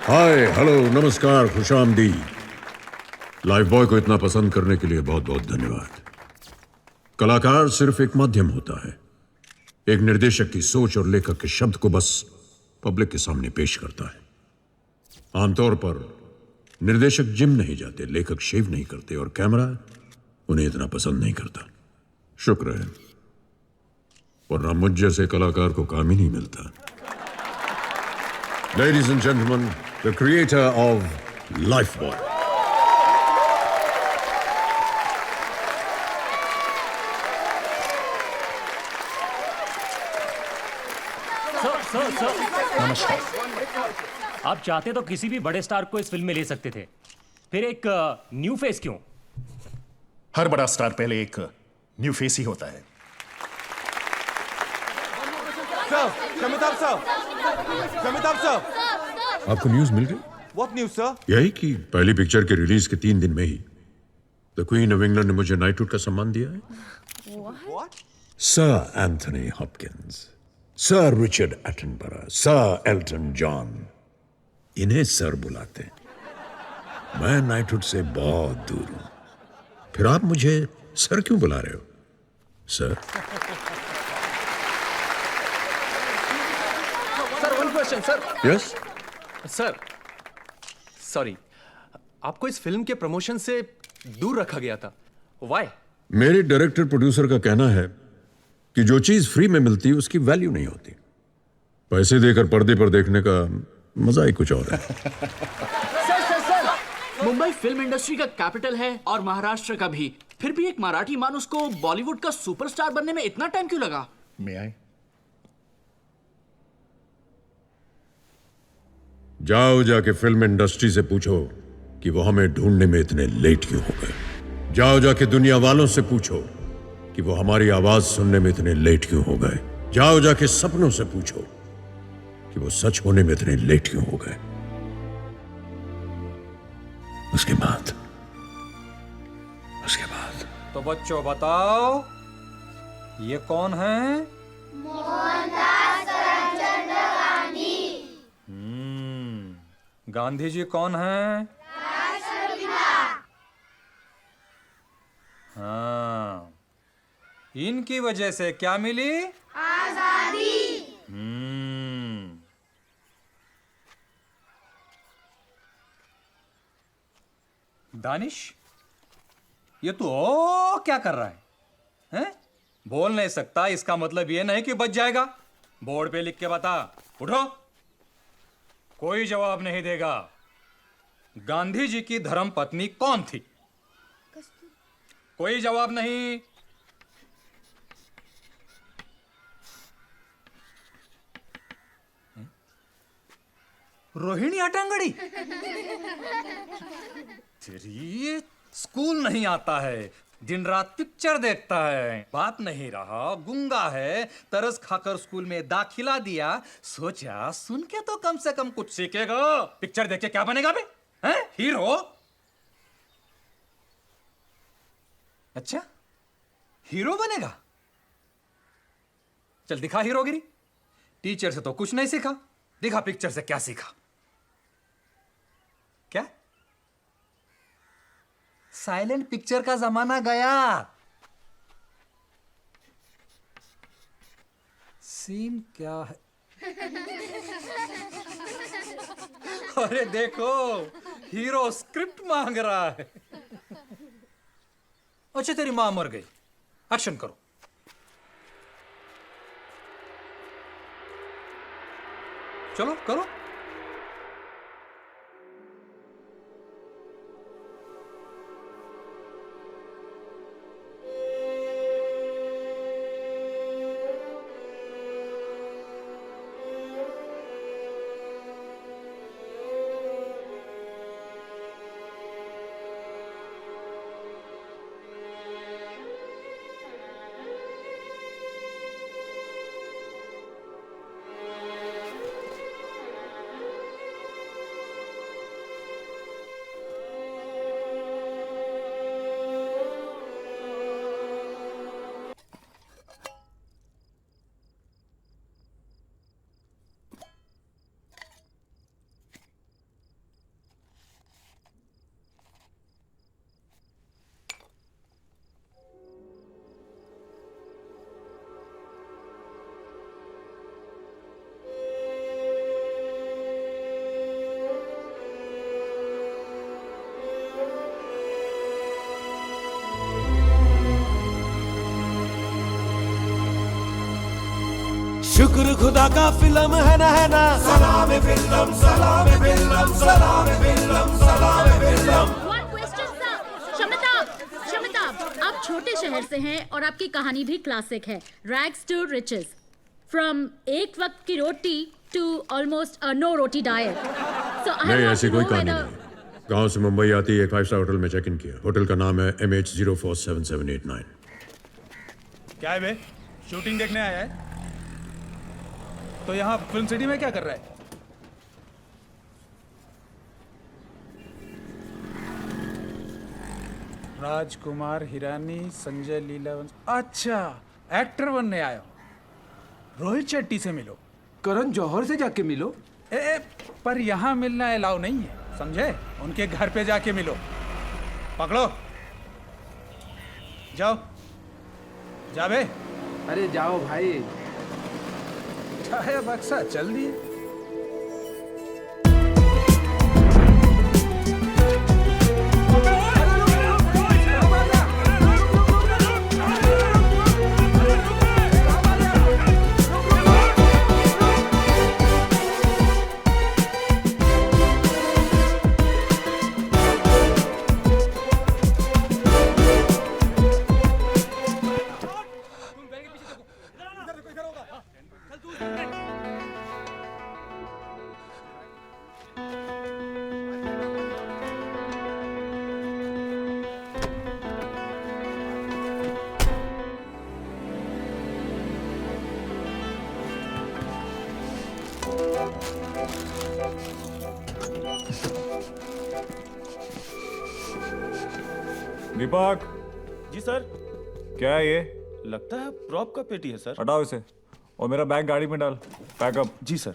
हाय, hello, नमस्कार, खुशामदीद। Life boy को इतना पसंद करने के लिए बहुत बहुत धन्यवाद। कलाकार सिर्फ एक माध्यम होता है, एक निर्देशक की सोच और लेखक के शब्द को बस पब्लिक के सामने पेश करता है। आमतौर पर निर्देशक जिम नहीं जाते, लेखक शेव नहीं करते और कैमरा उन्हें इतना पसंद नहीं करता। शुक्र है, वरना मुझ जैसे कलाकार को काम ही नहीं मिलता। Ladies and gentlemen, the creator of Lifeboy. Sir नमस्कार। आप चाहते तो किसी भी बड़े स्टार को इस फिल्म में ले सकते थे, फिर एक न्यू फेस क्यों? हर बड़ा स्टार पहले एक न्यू फेस ही होता है। आपको न्यूज मिल गई? What news, sir? यही कि पहली पिक्चर के रिलीज के 3 दिन में ही द क्वीन ऑफ इंग्लैंड ने मुझे नाइटहुड का सम्मान दिया है। What? Sir Anthony Hopkins, sir Richard Attenborough, sir Elton John, इन्हें सर बुलाते हैं। मैं नाइटहुड से बहुत दूर हूं, फिर आप मुझे सर क्यों बुला रहे हो? Sir sir, one question sir. Yes sir sorry, आपको इस फिल्म के प्रमोशन से दूर रखा गया था, व्हाई? मेरे डायरेक्टर प्रोड्यूसर का कहना है कि जो चीज फ्री में मिलती है उसकी वैल्यू नहीं होती। पैसे देकर पर्दे पर देखने का मजा ही कुछ और है। सर मुंबई फिल्म इंडस्ट्री का कैपिटल है और महाराष्ट्र का भी, फिर भी एक मराठी मानुस को बॉलीवुड का सुपरस्टार बनने में इतना टाइम क्यों लगा? मैं आए? जाओ जाके फिल्म इंडस्ट्री से पूछो कि वो हमें ढूंढने में इतने लेट क्यों हो गए। जाओ जाके दुनिया वालों से पूछो कि वो हमारी आवाज सुनने में इतने लेट क्यों हो गए। जाओ जाके सपनों से पूछो कि वो सच होने में इतने लेट क्यों हो गए। उसके बाद तो बच्चों बताओ, ये कौन है? गांधी जी कौन है? हाँ, इनकी वजह से क्या मिली? आजादी। दानिश, ये तू क्या कर रहा है? हैं? बोल नहीं सकता, इसका मतलब ये नहीं कि बच जाएगा। बोर्ड पे लिख के बता। उठो। कोई जवाब नहीं देगा। गांधी जी की धर्म पत्नी कौन थी? कोई जवाब नहीं। रोहिणी हटांगड़ी। तेरी स्कूल नहीं आता है, दिन रात पिक्चर देखता है, बात नहीं रहा, गुंगा है, तरस खाकर स्कूल में दाखिला दिया, सोचा सुन के तो कम से कम कुछ सीखेगा। पिक्चर देख के क्या बनेगा बे? हैं? हीरो? अच्छा, हीरो बनेगा? चल दिखा हीरोगिरी। टीचर से तो कुछ नहीं सीखा, दिखा पिक्चर से क्या सीखा। क्या? साइलेंट पिक्चर का जमाना गया। सीन क्या है? अरे देखो, हीरो स्क्रिप्ट मांग रहा है। अच्छा, तेरी मां मर गई, एक्शन करो। चलो करो। शुक्र खुदा का फिल्म है ना सलाम फिल्म सलाम फिल्म सलाम फिल्म सलाम film. One question, sir. Shamitabh, आप छोटे शहर से हैं और आपकी कहानी भी क्लासिक है, रैग्स टू रिचेस, फ्रॉम एक वक्त की रोटी to almost no roti diet. नहीं, ऐसी कोई कहानी नहीं। गांव से मुंबई आती है, 5 स्टार होटल में चेक इन किया। होटल का नाम है MH047789। क्या है बे, शूटिंग देखने आया है? तो यहाँ फिल्म सिटी में क्या कर रहा है? राजकुमार हिरानी, संजय लीलावंश। अच्छा, एक्टर बनने आया हो। रोहित शेट्टी से मिलो, करण जौहर से जाके मिलो। पर यहाँ मिलना अलाउ नहीं है, समझे? उनके घर पे जाके मिलो। पकड़ो, जाओ जा बे। अरे जाओ भाई। चाहे बक्सा चल दिए। दीपक। जी सर। क्या है ये? लगता है प्रॉप का पेटी है सर। हटाओ इसे और मेरा बैग गाड़ी में डाल। पैकअप। जी सर।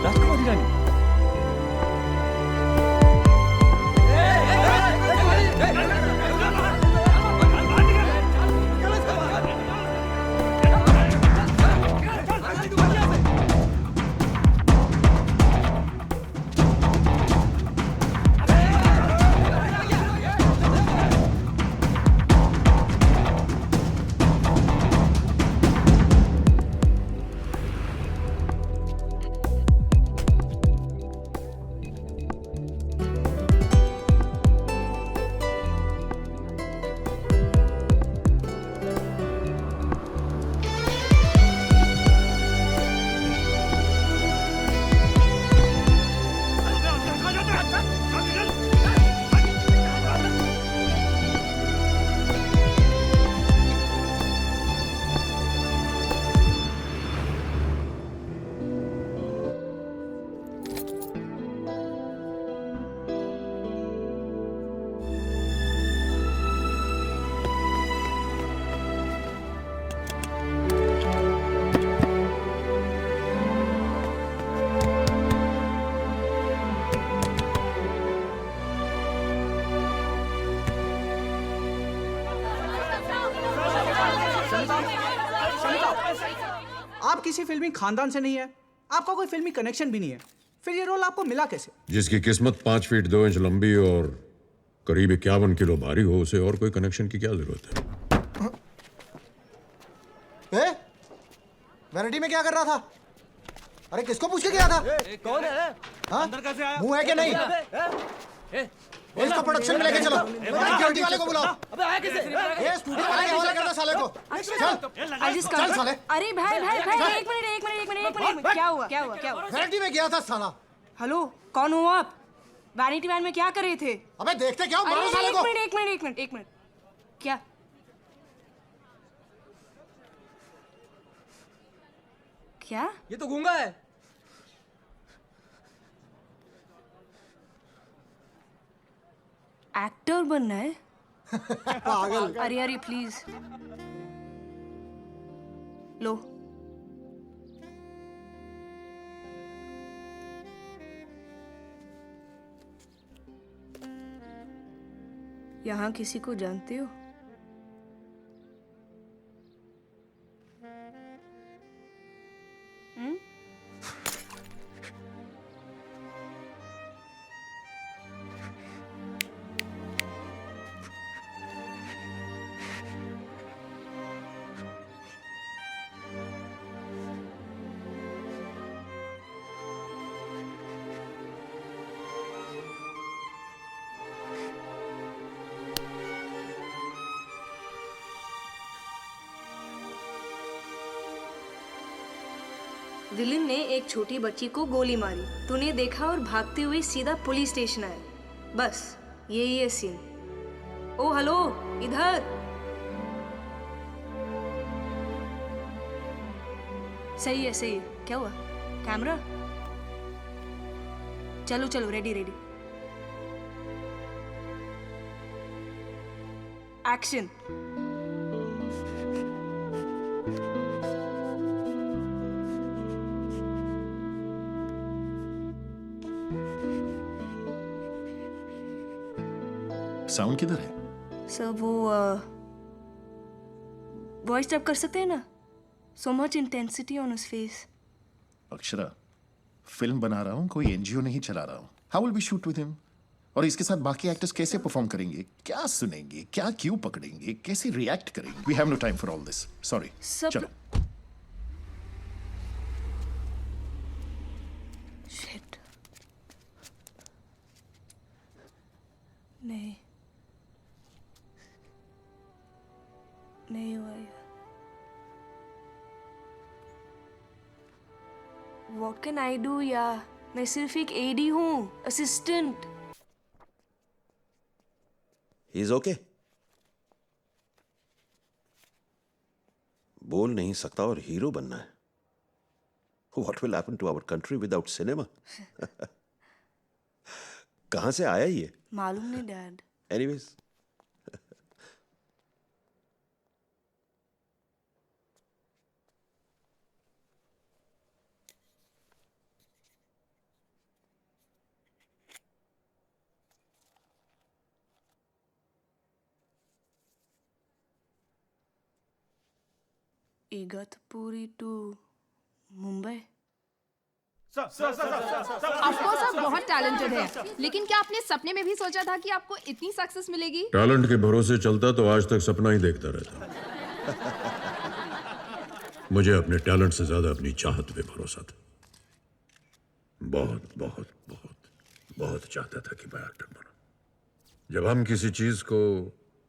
राजकुमारी रानी। आप किसी फिल्मी खानदान से नहीं है, आपका कोई फिल्मी कनेक्शन भी नहीं है, फिर ये रोल आपको मिला कैसे? जिसकी किस्मत 5 फीट 2 इंच लंबी और करीब 51 किलो भारी हो, उसे और कोई कनेक्शन की क्या जरूरत है? वैनिटी में क्या कर रहा था? अरे किसको पूछ के गया था? कौन है? अंदर कैसे आया? मुंह है कि नहीं? इसको प्रोडक्शन में लेके चलो। सिक्योरिटी वाले को बुलाओ। अबे आया किसे? ये स्टूडियो वाले के हवाले करना साले को। चल साले। अरे भाई एक मिनट क्या हुआ वैनिटी में गया था साला। हेलो, कौन हो आप? वैनिटी वैन में क्या कर रहे थे? अबे देखते क्या हो? मारो साले को। एक मिनट क्या क्या? ये तो गूंगा है। एक्टर बनना है? पागल। अरे अरे प्लीज लो। यहाँ किसी को जानते हो? विलिन ने एक छोटी बच्ची को गोली मारी, तूने देखा और भागते हुए सीधा पुलिस स्टेशन आया। बस यही है सीन। ओ हेलो, इधर। सही है सही है। क्या हुआ? कैमरा? चलो चलो, रेडी रेडी, एक्शन। साउंड किधर है? सर वो वॉइस टैप कर सकते हैं ना? So much intensity on his face. Akshara, film बना रहा हूँ, कोई एनजीओ नहीं चला रहा हूँ। How will we shoot with him? और इसके साथ बाकी एक्टर्स कैसे परफॉर्म करेंगे? क्या सुनेंगे? क्या क्यों पकड़ेंगे? कैसे रिएक्ट करेंगे? We have no time for all this. Sorry. चलो। शिट। नहीं नहीं हुआ ये। What can I do यार? मैं सिर्फ एक एडी हूँ, असिस्टेंट। He is okay. बोल नहीं सकता और हीरो बनना है। What will happen to our country without cinema? कहाँ से आया ये? मालूम नहीं dad. Anyways. Igatpuri to Mumbai. Of course आप बहुत टैलेंटेड हैं, लेकिन क्या आपने सपने में भी सोचा था कि आपको इतनी सक्सेस मिलेगी? टैलेंट के भरोसे चलता तो आज तक सपना ही देखता रहता। मुझे अपने टैलेंट से ज्यादा अपनी चाहत पे भरोसा था। बहुत बहुत बहुत बहुत चाहता था कि मैं एक्टर बनूं। जब हम किसी चीज को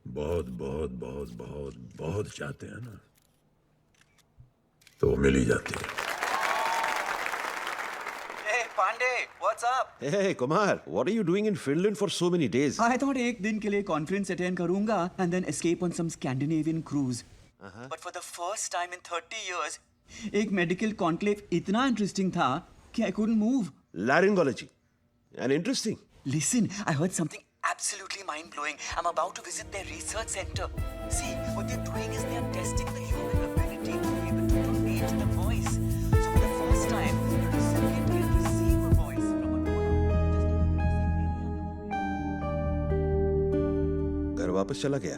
बहुत बहुत बहुत बहुत बहुत चाहते हैं ना, तो वो मिल ही जाती है। Hey Pandey, what's up? Hey Kumar, what are you doing in Finland for so many days? I thought एक दिन के लिए कॉन्फ्रेंस अटेंड करूंगा and then escape on some Scandinavian cruise. But for the first time in 30 years, एक medical conclave इतना interesting था कि I couldn't move. Laryngology. And interesting. Listen, I heard something absolutely mind-blowing. I'm about to visit their research center. See, what they're doing is they're testing the human ability to be able to donate the voice. So for the first time, the recipient can receive a voice from a donor. घर वापस चला गया?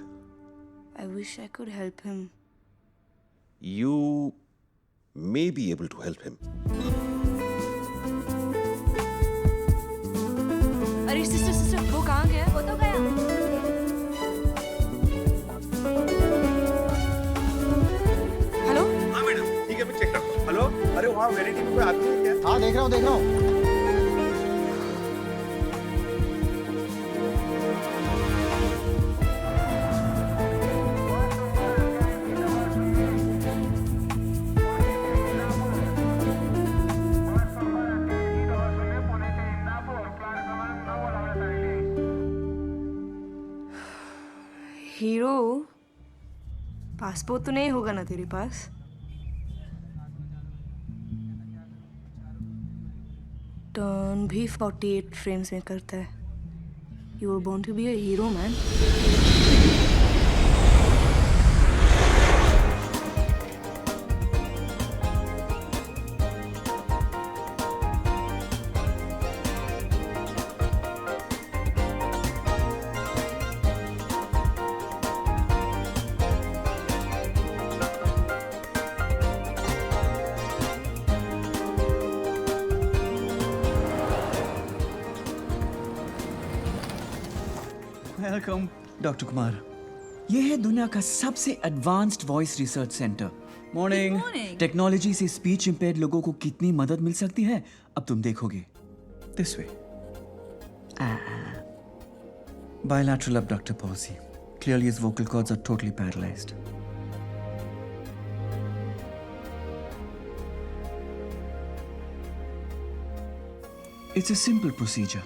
I wish I could help him. You may be able to help him. अरे sister, वो कहाँ गया? वो तो गया। हेलो? हाँ मैडम, ठीक है, मैं चेक करता हूँ। हेलो? अरे वहाँ वेराइटी में कोई आदमी है क्या? हाँ देख रहा हूँ। हीरो, पासपोर्ट तो नहीं होगा ना तेरे पास? टर्न भी 48 फ्रेम्स में करता है। You were born to be a hero man. Welcome doctor Kumar. ये है दुनिया का सबसे advanced voice research centre. Morning. Technology से स्पीच इंपेयर्ड लोगों को कितनी मदद मिल सकती है अब तुम देखोगे। This way. Bilateral abductor palsy. Clearly his vocal cords are totally paralyzed. It's a simple procedure.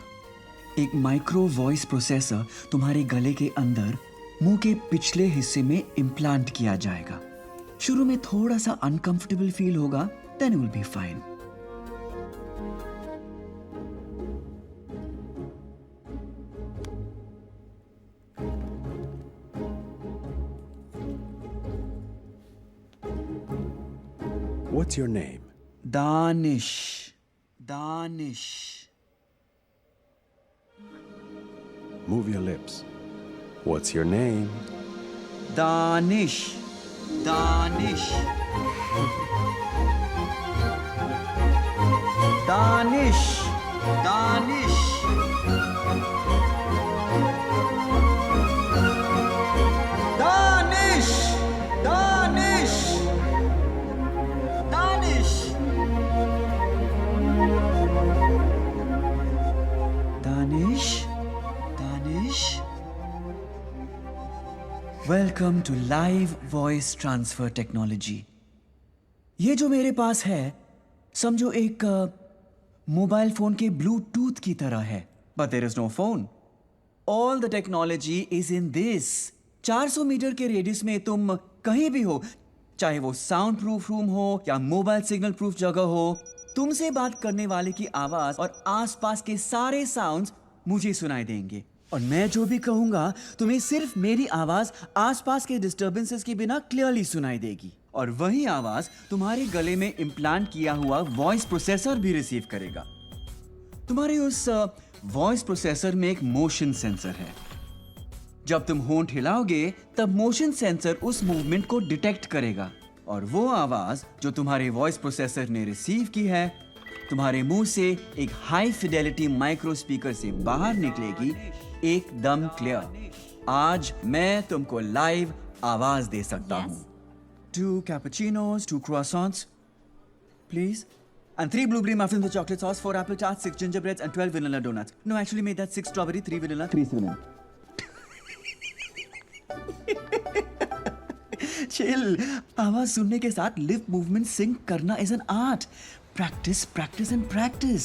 एक माइक्रो वॉइस प्रोसेसर तुम्हारे गले के अंदर मुंह के पिछले हिस्से में इम्प्लांट किया जाएगा। शुरू में थोड़ा सा अनकंफर्टेबल फील होगा, then it will be fine. What's your name? Danish. Danish. Move your lips. What's your name? Danish. Danish. Danish. Danish. Danish. Danish. Danish. Danish. Welcome to live voice transfer technology. ये जो मेरे पास है समझो एक मोबाइल फोन के ब्लूटूथ की तरह है, but there is no phone. All the technology is in this. 400 metre के रेडियस में तुम कहीं भी हो, चाहे वो साउंड प्रूफ रूम हो या मोबाइल सिग्नल प्रूफ जगह हो, तुमसे बात करने वाले की आवाज और आसपास के सारे साउंड्स मुझे सुनाई देंगे। और मैं जो भी कहूंगा तुम्हें सिर्फ मेरी आवाज आसपास के डिस्टर्बेंसेस के बिना क्लियरली सुनाई देगी। और वही आवाज तुम्हारे गले में इम्प्लांट किया हुआ वॉइस प्रोसेसर भी रिसीव करेगा। तुम्हारे उस वॉइस प्रोसेसर में एक मोशन सेंसर है। जब तुम होंठ हिलाओगे तब मोशन सेंसर उस मूवमेंट को डिटेक्ट करेगा और वो आवाज जो तुम्हारे वॉइस प्रोसेसर ने रिसीव की है तुम्हारे मुंह से एक हाई फिडेलिटी माइक्रो स्पीकर से बाहर निकलेगी, एकदम क्लियर। आज मैं तुमको लाइव आवाज दे सकता हूं। 2 cappuccinos, 2 croissants, please. And 3 blueberry muffins with chocolate sauce, 4 apple tarts, 6 gingerbreads, and 12 vanilla donuts. No, actually made that 6 strawberry, 3 vanilla, 3 cinnamon. Chill. आवाज सुनने के साथ लिप मूवमेंट सिंक करना is an art. Practice, practice and practice.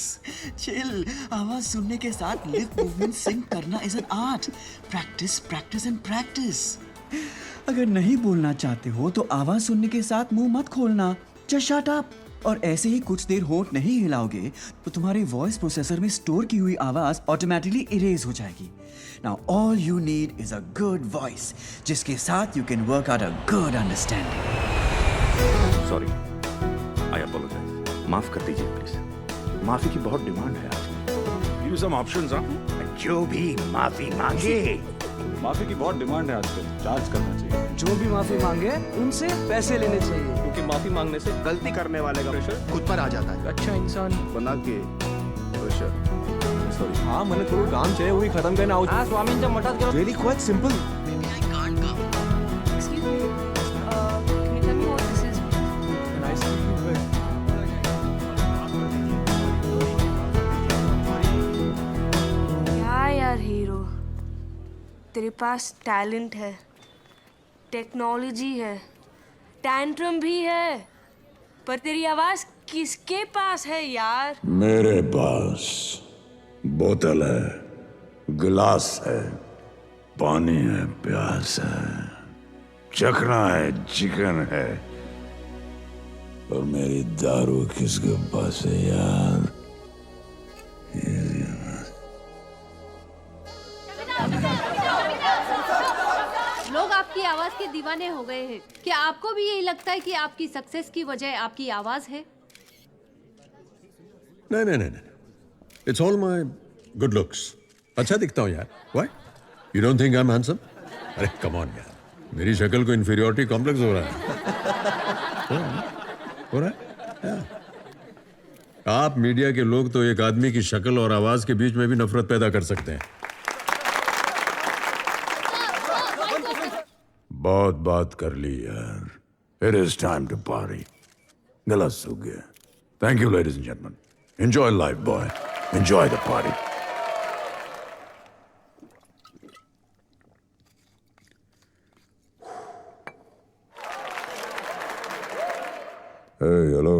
Chill. आवाज सुनने के साथ lip movement sink करना is an art. Practice, practice and practice. अगर नहीं बोलना चाहते हो तो आवाज सुनने के साथ मुंह मत खोलना। Just shut up. और ऐसे ही कुछ देर होंठ नहीं हिलाओगे तो तुम्हारे वॉइस प्रोसेसर में स्टोर की हुई आवाज ऑटोमेटिकली इरेज हो जाएगी। Now all you need is a good voice जिसके साथ you can work out a good understanding. Sorry, I apologise. माफ कर दीजिए प्लीज। माफी की बहुत डिमांड है आजकल। Give some options. जो भी माफी मांगे। माफी की बहुत डिमांड है आजकल, चार्ज करना चाहिए। जो भी माफी मांगे उनसे पैसे लेने चाहिए, क्योंकि माफी मांगने से गलती करने वाले का प्रेशर खुद पर आ जाता है। अच्छा इंसान बना के प्रेशर। सॉरी, हाँ मैंने थोड़ा काम चाहिए वही खत्म करना। हाँ स्वामींच्या मठात गेलो। Really quite simple. Excuse me. Can you tell me what this is? Nice to meet you. क्या यार हीरो, तेरे पास टैलेंट है, टेक्नोलॉजी है, टैंट्रम भी है, पर तेरी आवाज किसके पास है यार? मेरे पास बोतल है, गिलास है, पानी है, प्यास है, चखना है, चिकन है, और मेरी दारू किसके पास है यार? आवाज के दीवाने हो गए हैं। क्या आपको भी यही लगता है कि आपकी सक्सेस की वजह आपकी आवाज है? नहीं नहीं नहीं नहीं, it's all my good looks. अच्छा दिखता हूँ यार। Why you don't think I am handsome? अरे कम ऑन यार, मेरी शक्ल को इन्फीरियोरिटी कॉम्प्लेक्स हो रहा है। हो रहा है? आप मीडिया के लोग तो एक आदमी की शक्ल और आवाज के बीच में भी नफरत पैदा कर सकते हैं। बहुत बात कर ली यार। It is time to party. गला सूख गया। Thank you ladies and gentleman. Enjoy life boy, enjoy the party. Hello,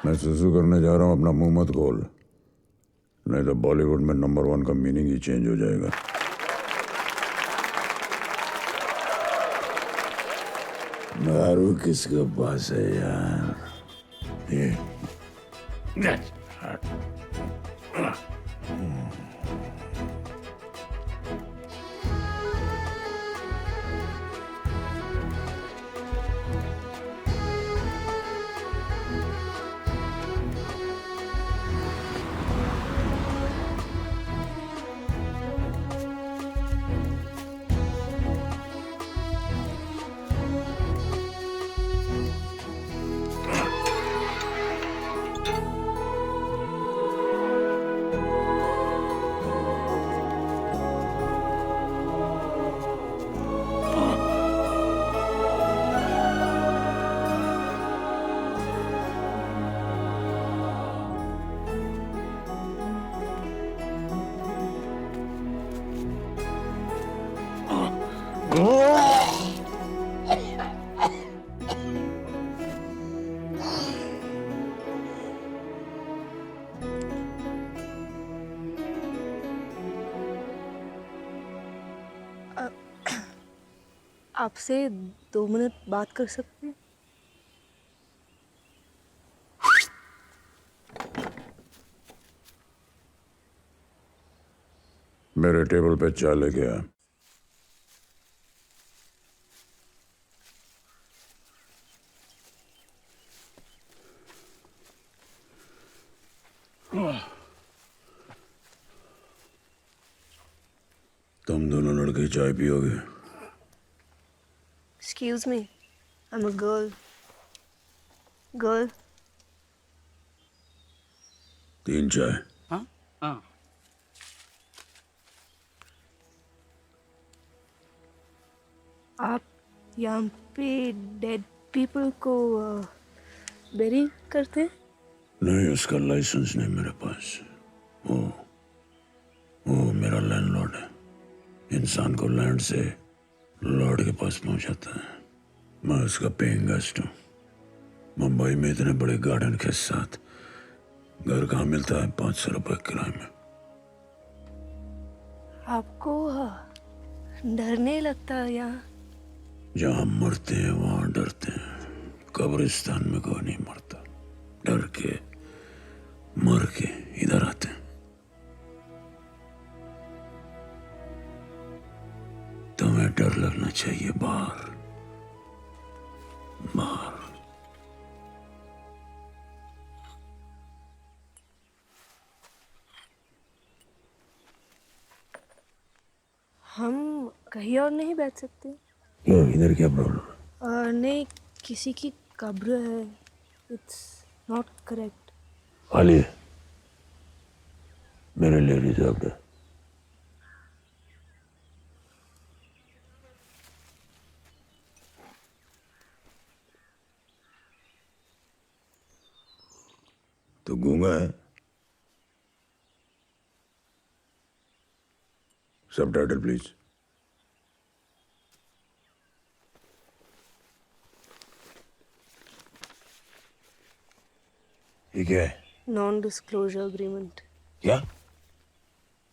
मैं सुसु करने जा रहा हूं, अपना मुंह मत खोल, नहीं तो बॉलीवुड में नंबर 1 का मीनिंग ही चेंज हो जाएगा। दारू किसके पास है यार? ये आपसे 2 मिनट बात कर सकते हैं? मेरे टेबल पे चाय लेके आ। तुम दोनों लड़के चाय पियोगे? Excuse me, I'm a girl. Girl. 3 चाय। हाँ? हाँ। आप यहाँ पे डेड पीपल को बेरी करते हैं? नहीं, उसका लाइसेंस नहीं मेरे पास। वो मेरा लैंडलॉर्ड है। इंसान को लैंड से लॉर्ड के पास पहुंचाता है। मैं उसका पेइंग गेस्ट हूँ। मुंबई में इतने बड़े गार्डन के साथ घर कहाँ मिलता है 500 रुपए किराए में। आपको डर नहीं लगता यहाँ? जहाँ मरते हैं वहाँ डरते हैं। कब्रिस्तान में कोई नहीं मरता। डर के मर के इधर आते हैं। तुम्हें डर लगना चाहिए बाहर। बाहर। हम कहीं और नहीं बैठ सकते? क्यों, इधर क्या प्रॉब्लम? नहीं, किसी की कब्र है। It's not correct. खाली है, मेरे लिए रिजर्व है। तो गूंगा है? Subtitle please. ये क्या है? Non disclosure agreement. क्या?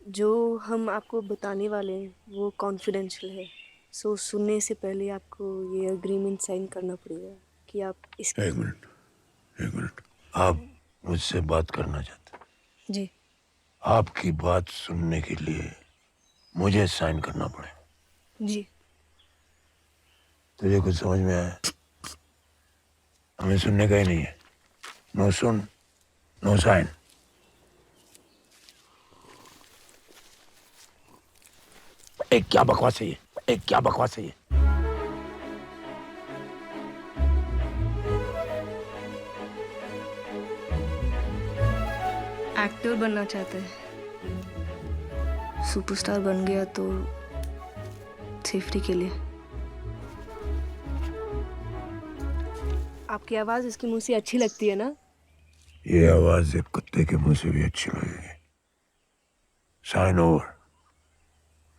जो हम आपको बताने वाले हैं वो कॉन्फिडेंशियल है। सो सुनने से पहले आपको ये अग्रीमेंट साइन करना पड़ेगा कि आप इस। एक मिनट। आप मुझसे बात करना चाहते हैं? जी। आपकी बात सुनने के लिए मुझे साइन करना पड़ेगा? जी। तुझे कुछ समझ में आया? हमें सुनने का ही नहीं है। नो सुन, नो साइन। एक क्या बकवास है ये? एक क्या बकवास है ये? एक्टर बनना चाहता है, सुपरस्टार बन गया तो सेफ्टी के लिए। आपकी आवाज इसके मुंह से अच्छी लगती है ना? ये आवाज एक कुत्ते के मुंह से भी अच्छी लगेगी। Sign over.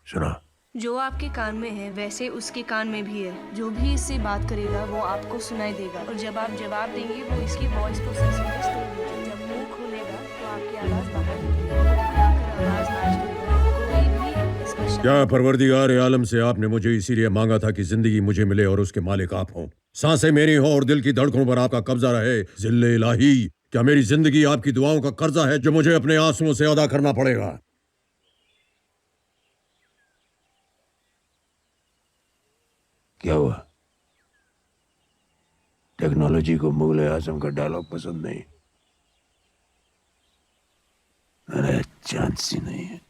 सुना? जो आपके कान में है वैसे उसके कान में भी है। जो भी इससे बात करेगा वो आपको सुनाई देगा, और जब आप जवाब देंगे वो इसकी वॉइस प्रोसेसिंग में स्टोर होगी। जब मुंह खोलेगा तो आपकी आवाज बाहर निकलेगी। आवाज मैच करेगा। कोई भी इसका क्या परवरदिगार आलम से आपने मुझे इसीलिए मांगा था कि जिंदगी मुझे मिले और उसके मालिक आप हों, सांसें मेरी हों और दिल की धड़कनों पर आपका कब्जा रहे। जिल्ले इलाही, क्या मेरी जिंदगी आपकी दुआओं का कर्जा है जो मुझे अपने आंसुओं से अदा करना पड़ेगा? क्या हुआ? टेक्नोलॉजी को मुगले आजम का डायलॉग पसंद नहीं? अरे चांस ही नहीं है।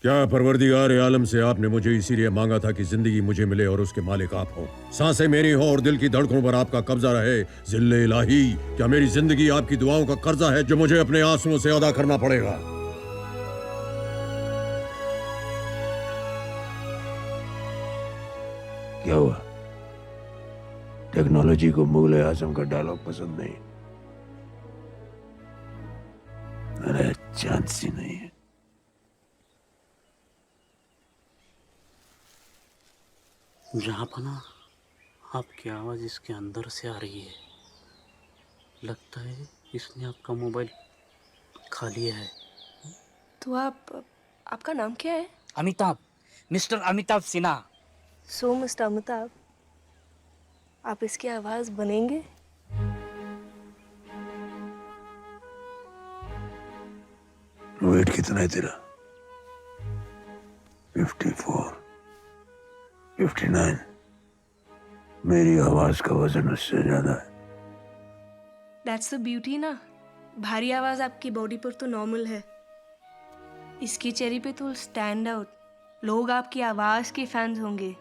क्या परवरदिगार आलम से आपने मुझे इसीलिए मांगा था कि जिंदगी मुझे मिले और उसके मालिक आप हों, सांसें मेरी हों और दिल की धड़कनों पर आपका कब्जा रहे। जिल्ले इलाही, क्या मेरी जिंदगी आपकी दुआओं का कर्जा है जो मुझे अपने आंसुओं से अदा करना पड़ेगा? क्या हुआ? टेक्नोलॉजी को मुगले आजम का डायलॉग पसंद नहीं? अरे चांस ही नहीं है। जहाँ पना आपकी आवाज इसके अंदर से आ रही है। लगता है इसने आपका मोबाइल खा लिया है। तो आपका नाम क्या है? अमिताभ, मिस्टर अमिताभ सिन्हा। सो मिस्टर अमिताभ, आप इसकी आवाज बनेंगे? वेट कितना है तेरा? 54, 59। मेरी आवाज का वजन उससे ज्यादा है। दैट्स द ब्यूटी ना। भारी आवाज आपकी बॉडी पर तो नॉर्मल है, इसकी चेहरे पे तो स्टैंड आउट। लोग आपकी आवाज के फैंस होंगे।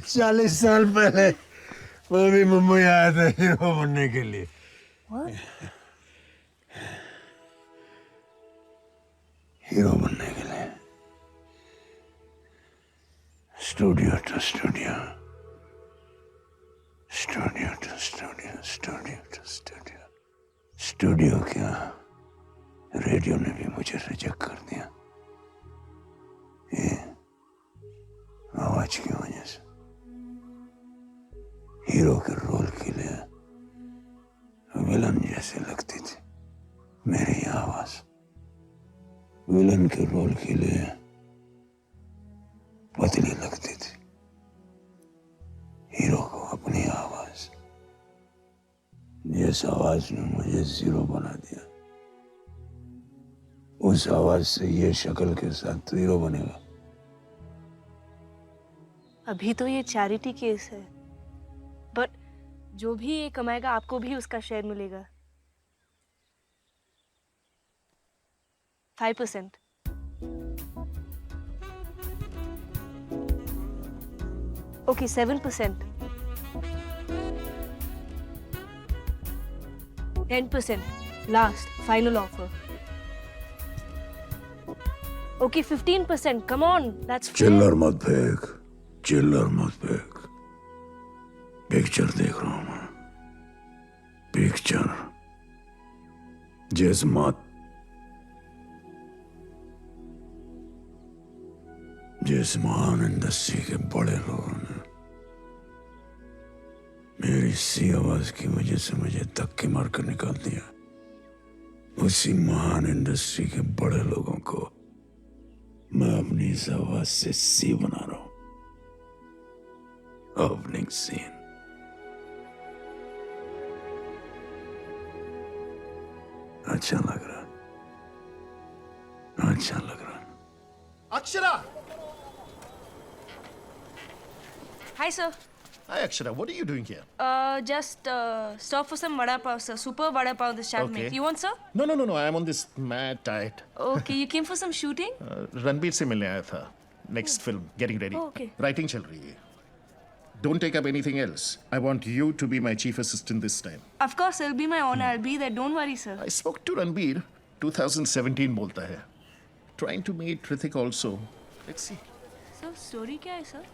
चालीस साल पहले मैं भी मुंबई आया था हीरो बनने के लिए। हीरो बनने के लिए। Studio to studio, studio to studio, studio to studio. Studio क्या, रेडियो ने भी मुझे रिजेक्ट कर दिया। ये आवाज की वजह से। हीरो के रोल के लिए विलन जैसे लगती थी मेरी आवाज। विलन के रोल के लिए पतली लगती थी। हीरो को अपनी आवाज, जिस आवाज ने मुझे जीरो बना दिया, उस आवाज से ये शक्ल के साथ हीरो बनेगा। अभी तो ये चैरिटी केस है, बट जो भी ये कमाएगा आपको भी उसका शेयर मिलेगा। 5%। Okay 7%। 10%। Last final offer. Okay 15%। Come on, that's चिल्लर मत फेंक, चिल्लर मत फेंक। पिक्चर देख रहा हूं मैं, पिक्चर जिस्मात, जिस महान इंडस्ट्री के बड़े लोगों ने मेरी सी आवाज की वजह से मुझे धक्के मारकर निकाल दिया, उसी महान इंडस्ट्री के बड़े लोगों को मैं अपनी इस आवाज से सी बना रहा हूं। Opening scene. अच्छा लग रहा, अच्छा लग रहा। Akshara! Hi, sir. Hi, Akshara. What are you doing here? Just stop for some vada pav, sir. Super vada pav the chef make. You want, sir? No. I am on this mad diet. Okay, you came for some shooting? Ranbir से मिलने आया था. Next film, getting ready. Oh, okay. Writing चल रही है. Don't take up anything else. I want you to be my chief assistant this time. Of course, it'll be my honor. I'll be there. Don't worry, sir. I spoke to Ranbir. 2017 बोलता है. Trying to meet Hrithik also. Let's see. Sir, story क्या है, sir?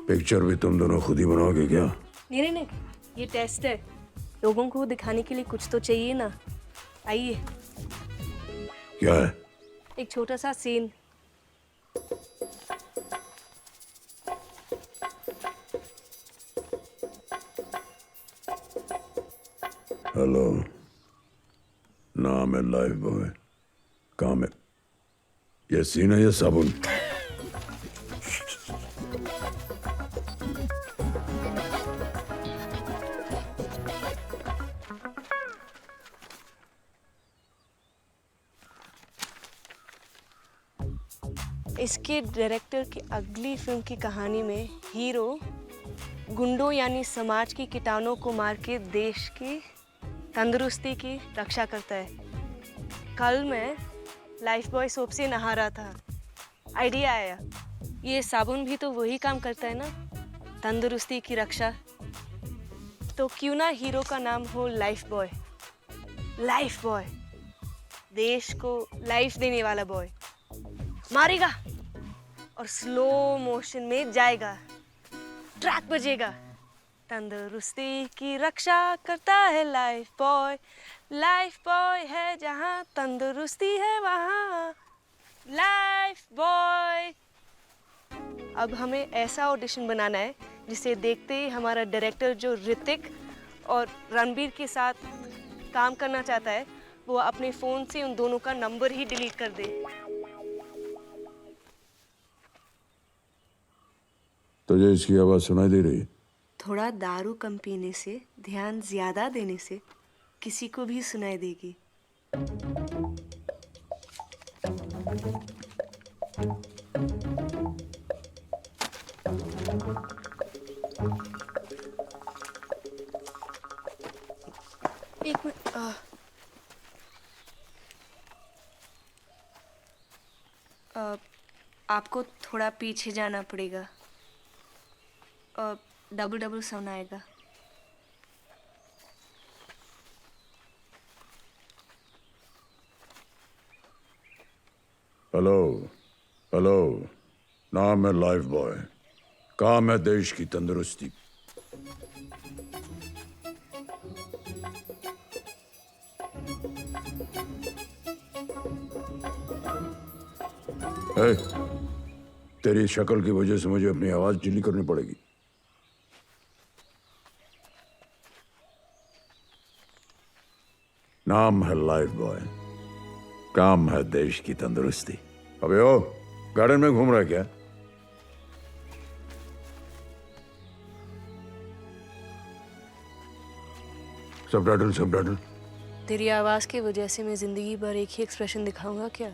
Picture भी तुम दोनों खुद ही बनाओगे क्या? नहीं, ये टेस्ट है। लोगों को दिखाने के लिए कुछ तो चाहिए ना। आइए। क्या है? एक छोटा सा सीन। हेलो, नाम है लाइफ बॉय, काम है ये सीन है या साबुन? इसके डायरेक्टर की अगली फिल्म की कहानी में हीरो गुंडों यानी समाज के कीटाणुओं को मार के देश की तंदुरुस्ती की रक्षा करता है। कल मैं लाइफ बॉय सोप से नहा रहा था, आइडिया आया, ये साबुन भी तो वही काम करता है ना, तंदुरुस्ती की रक्षा। तो क्यों ना हीरो का नाम हो लाइफ बॉय। लाइफ बॉय, देश को लाइफ देने वाला बॉय। मारेगा और स्लो मोशन में जाएगा, ट्रैक बजेगा, तंदुरुस्ती की रक्षा करता है लाइफ बॉय। लाइफ बॉय है जहाँ तंदुरुस्ती है वहाँ लाइफ बॉय। अब हमें ऐसा ऑडिशन बनाना है जिसे देखते ही हमारा डायरेक्टर जो ऋतिक और रणबीर के साथ काम करना चाहता है वो अपने फ़ोन से उन दोनों का नंबर ही डिलीट कर दे। तुझे इसकी आवाज सुनाई दे रही है? थोड़ा दारू कम पीने से, ध्यान ज्यादा देने से किसी को भी सुनाई देगी। एक मिनट, आपको थोड़ा पीछे जाना पड़ेगा। डबल साउंड आएगा। हेलो, नाम है लाइफ बॉय, काम है देश की तंदुरुस्ती। तेरी शक्ल की वजह से मुझे अपनी आवाज ढीली करनी पड़ेगी। नाम है लाइफ बॉय, काम है देश की तंदुरुस्ती। अबे ओ, गार्डन में घूम रहा है क्या? सबटाइटल। तेरी आवाज की वजह से मैं जिंदगी भर एक ही एक्सप्रेशन दिखाऊंगा क्या?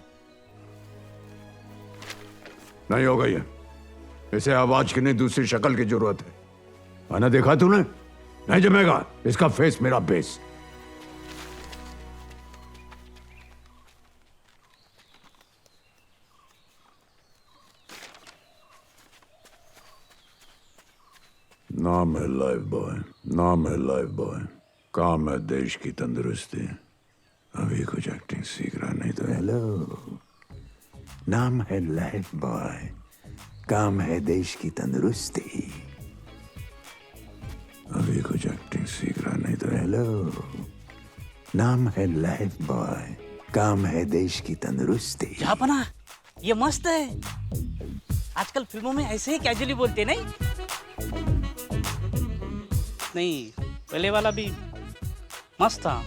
नहीं होगा ये, इसे आवाज की नहीं दूसरी शक्ल की जरूरत है। आना देखा तूने? नहीं जमेगा, इसका फेस मेरा बेस। नाम है लाइफ बॉय, काम है देश की तंदुरुस्ती। अभी कुछ एक्टिंग सीख रहा नहीं तो हेलो नाम है लाइफ बॉय, काम है देश की तंदुरुस्ती। अभी कुछ एक्टिंग सीख रहा नहीं तो हेलो। नाम है लाइफ बॉय, काम है देश की तंदुरुस्ती। जहाँपना ये मस्त है। आजकल फिल्मों में ऐसे ही कैजुअली बोलते नहीं? नहीं, पहले वाला भी मस्त था।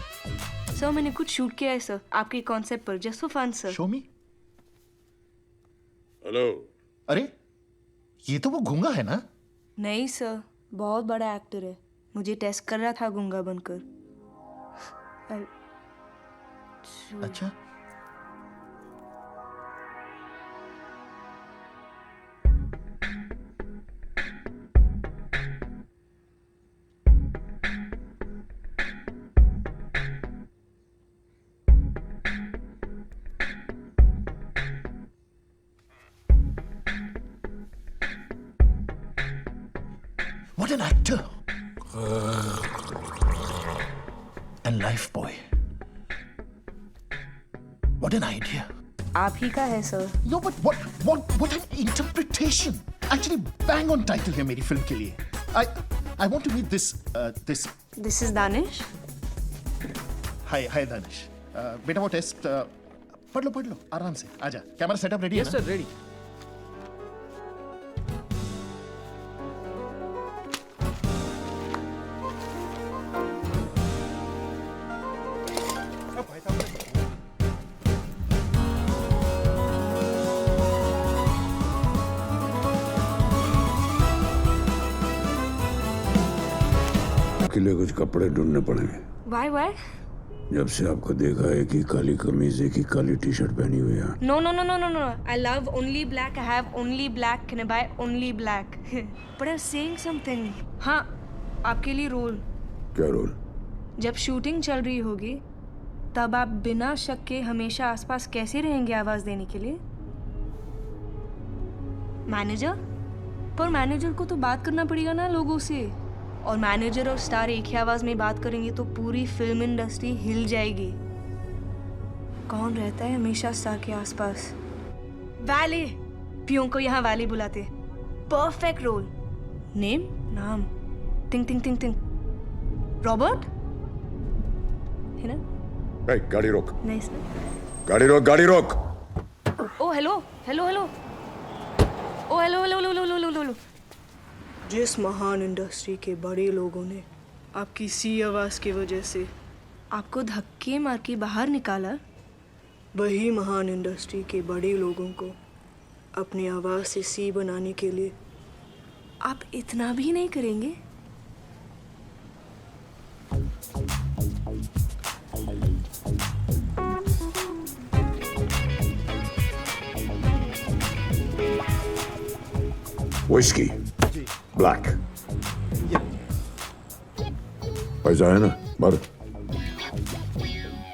सर मैंने कुछ शूट किया है सर, आपके कॉन्सेप्ट पर, just for fun sir. Show me. Hello. अरे ये तो वो गूंगा है ना? नहीं सर, बहुत बड़ा एक्टर है, मुझे टेस्ट कर रहा था गूंगा बनकर। अच्छा। What an actor! And life boy. What an idea! आप ही का है sir. No, but what an interpretation! Actually, bang on title है मेरी फिल्म के लिए. I want to meet this. This is Danish. Hi Danish. बेटा वो टेस्ट पढ़ लो आराम से. आजा. कैमरा सेटअप रेडी है ना? Yes sir, ready. के लिए कुछ कपड़े ढूंढने पड़ेंगे। Why? जब से आपको देखा है कि काली कमीज है कि काली टी शर्ट पहनी हुई है। No. I love only black. I have only black. Can I buy only black? But I'm saying something. हाँ, आपके लिए रोल। क्या रोल? जब शूटिंग चल रही होगी, तब आप बिना शक के हमेशा आसपास कैसे रहेंगे आवाज देने के लिए? मैनेजर? पर मैनेजर को तो बात करना पड़ेगा ना लोगों से। और मैनेजर और स्टार एक ही आवाज में बात करेंगे तो पूरी फिल्म इंडस्ट्री हिल जाएगी। कौन रहता है हमेशा स्टार के आसपास? वैले। पियों को यहाँ वैले बुलाते। Perfect role. नाम थिंक रॉबर्ट है ना? गाड़ी रोक। नाइस। गाड़ी रोक। Oh hello. Oh hello. जिस महान इंडस्ट्री के बड़े लोगों ने आपकी सी आवाज़ की वजह से आपको धक्के मार के बाहर निकाला, वही महान इंडस्ट्री के बड़े लोगों को अपनी आवाज़ से सी बनाने के लिए आप इतना भी नहीं करेंगे? Whiskey. Black. पैसा है ना? भर।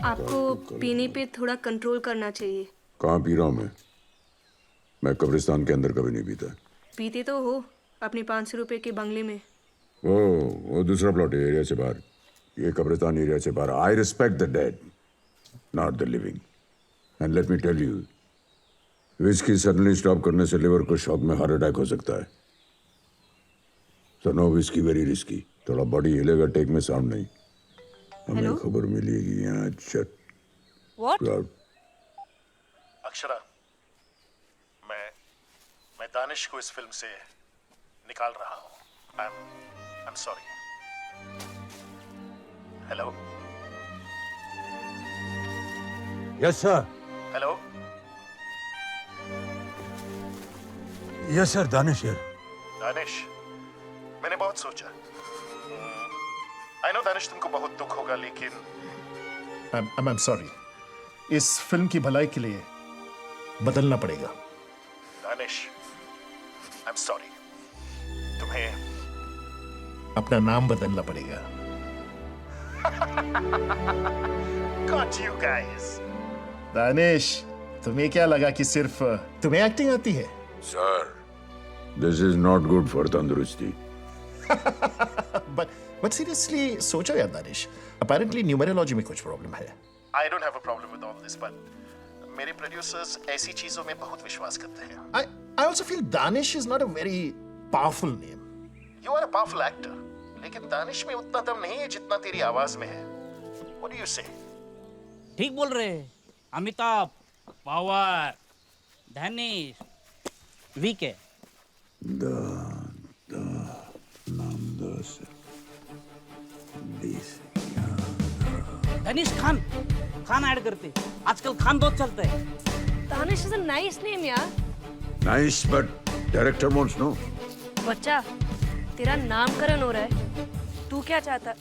आपको पीने पे थोड़ा कंट्रोल करना चाहिए। कहाँ पी रहा हूँ मैं कब्रिस्तान के अंदर कभी नहीं पीता। पीते तो हो अपने 500 रुपए के बंगले में। वो दूसरा प्लॉट है एरिया से बाहर। ये कब्रिस्तान एरिया से बाहर। I respect the dead, not the living. And let me tell you, whisky suddenly stop करने से लिवर को शॉक में हार्ट अटैक हो सकता है। So no whiskey, very risky. थोड़ा बॉडी हिलेगा, टेक में साउंड नहीं। हमें खबर मिलेगी यहाँ चट। What? अक्षरा, मैं दानिश को इस फिल्म से निकाल रहा हूँ। I'm sorry. Hello? Yes sir. Hello? Yes sir, Danish यार। दानिश, मैंने बहुत सोचा। I know दानिश तुमको बहुत दुख होगा, लेकिन I'm sorry. इस फिल्म की भलाई के लिए बदलना पड़ेगा। Danish, I'm sorry. तुम्हें अपना नाम बदलना पड़ेगा। Got you guys. दानिश, तुम्हें क्या लगा कि सिर्फ तुम्हें एक्टिंग आती है? Sir, this is not good for तंदुरुस्ती। But seriously, सोचो यार दानिश, apparently न्यूमेरोलॉजी में कुछ प्रॉब्लम है। I don't have a problem with all this, but मेरे प्रोड्यूसर्स ऐसी चीजों में बहुत विश्वास करते हैं. I also feel Danish is not a very powerful name. You are a powerful actor. लेकिन दानिश में उतना दम नहीं है जितना तेरी आवाज में है. What do you say? ठीक बोल रहे हैं. अमिताभ पावर, धनेश वीक है. धनेश खान ऐड करते. आजकल खान बहुत चलता है. Danish is a nice name यार. Nice, but director wants no. बच्चा, तेरा नामकरण हो रहा है. तू क्या चाहता?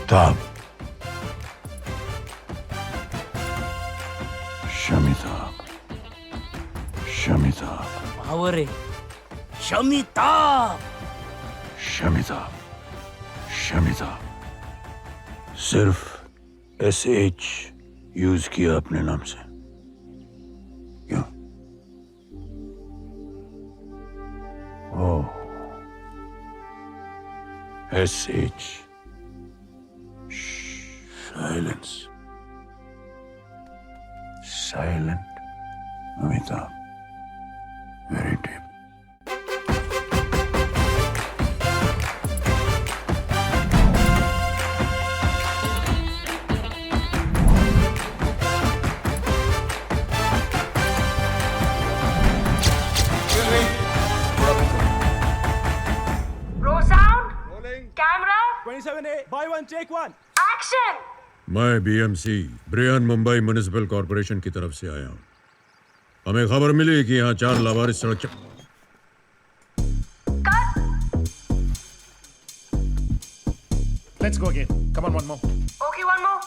Amitabh. Shamitabh. Shamitabh. पावर है. शमिताभ. Shamitabh. सिर्फ SH यूज किया अपने नाम से. क्यों? SH. Silence. Silent. Amitabh. Very deep. Roll sound. Camera. 27A, buy one, take one. Action. मैं BMC Brian Mumbai municipal corporation की तरफ से आया हूँ. हमें खबर मिली कि यहाँ 4 लावारिस सड़क Let's go again. Come on, one more. Okay, one more.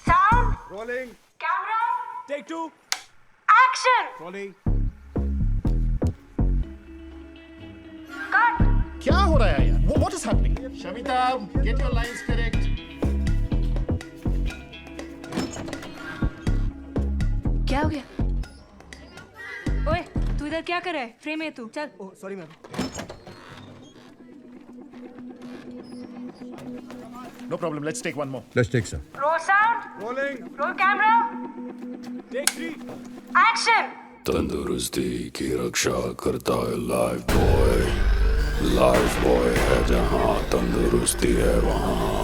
Sound. Rolling. Camera. Take two. Action. Rolling. Cut. क्या हो रहा है यार? What is happening? Shamitabh, get your lines correct. क्या हो गया? ओए, तू इधर क्या कर रहा है? फ्रेम है तू. चल. Oh, sorry, ma'am. No problem. Let's take one more. Let's take some. Roll sound. Rolling. Roll camera. Take 3. Action. तंदुरुस्ती की रक्षा करता है लाइफ बॉय है जहाँ तंदुरुस्ती है वहाँ.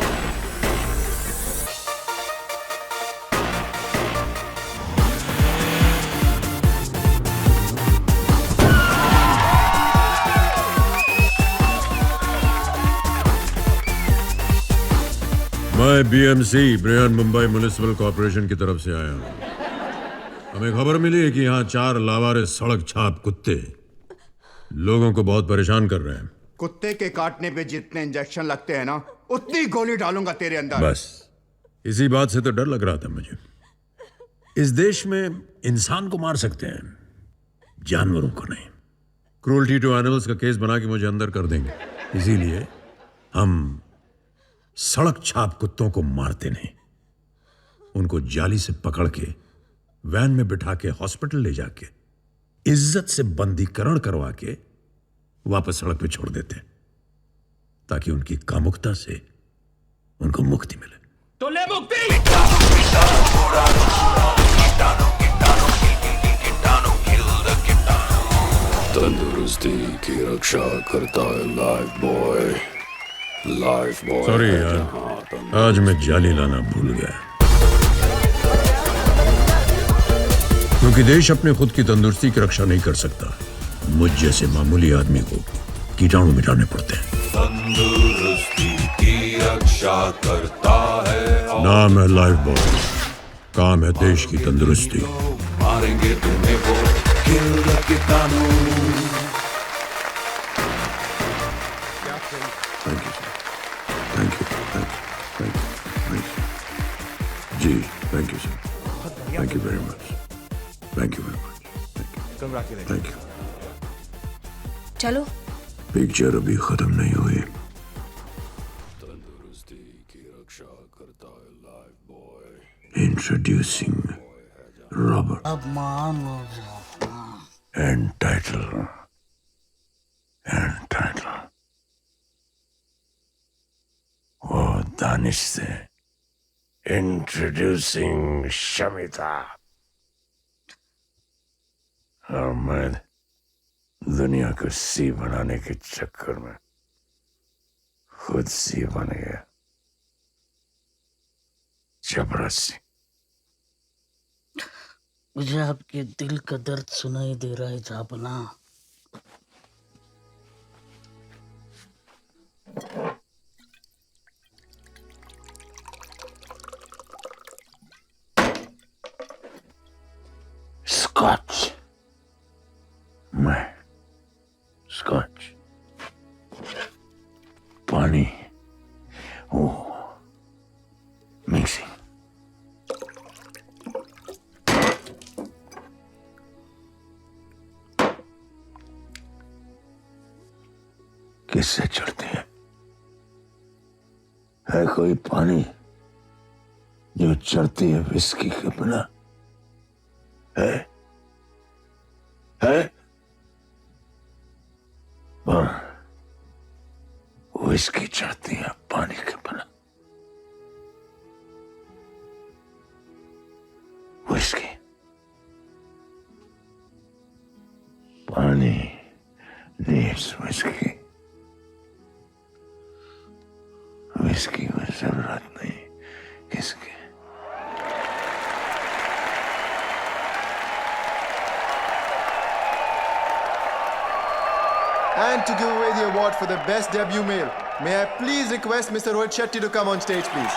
मैं BMC Brian Mumbai municipal corporation की तरफ से आया हूँ. हमें खबर मिली है कि यहाँ 4 लावारिस सड़क छाप कुत्ते लोगों को बहुत परेशान कर रहे हैं. कुत्ते के काटने पे जितने इंजेक्शन लगते हैं ना, उतनी गोली डालूंगा तेरे अंदर. बस इसी बात से तो डर लग रहा था मुझे. इस देश में इंसान को मार सकते हैं, जानवरों को नहीं. क्रूअल्टी टू एनिमल्स का केस बना के मुझे अंदर कर देंगे. इसीलिए हम सड़क छाप कुत्तों को मारते नहीं, उनको जाली से पकड़ के वैन में बिठा के हॉस्पिटल ले जाके इज्जत से बंदीकरण करवा के वापस सड़क पे छोड़ देते हैं, ताकि उनकी कामुकता से उनको मुक्ति मिले. तो ले मुक्ति. तंदुरुस्ती की रक्षा करता है लाइफ बॉय. सॉरी यार, आज मैं जाली लाना भूल गया. क्योंकि देश अपने खुद की तंदुरुस्ती की रक्षा नहीं कर सकता. मुझ जैसे मामूली आदमी को कीटाणु मिटाने पड़ते हैं. तंदुरुस्ती की रक्षा करता है. नाम है लाइफ बॉय, काम है देश की तंदुरुस्ती. मारेंगे तुम्हें वो किल द कीटाणु. जी, thank you sir. Thank you very much. Thank you very much. Congratulations. Thank you. चलो पिक्चर अभी खत्म नहीं हुई। इंट्रोड्यूसिंग रॉबर्ट अब मान लो जाओ। एंड टाइटल वो दानिश से इंट्रोड्यूसिंग शमिता। और मैं दुनिया को सी बनाने के चक्कर में खुद सी बन गया। जबरदस्ती। मुझे आपके दिल का दर्द सुनाई दे रहा है जापना। स्कॉच। मैं स्कॉच। पानी। वो मिक्सिंग। किससे चढ़ती है कोई पानी जो चढ़ती है विस्की के बिना? है पर विस्की चढ़ती है पानी के बिना। विस्की पानी needs whiskey. विस्की में जरूरत नहीं किसकी। And to give away the award for the best debut male, may I please request Mr. Rohit Shetty to come on stage, please.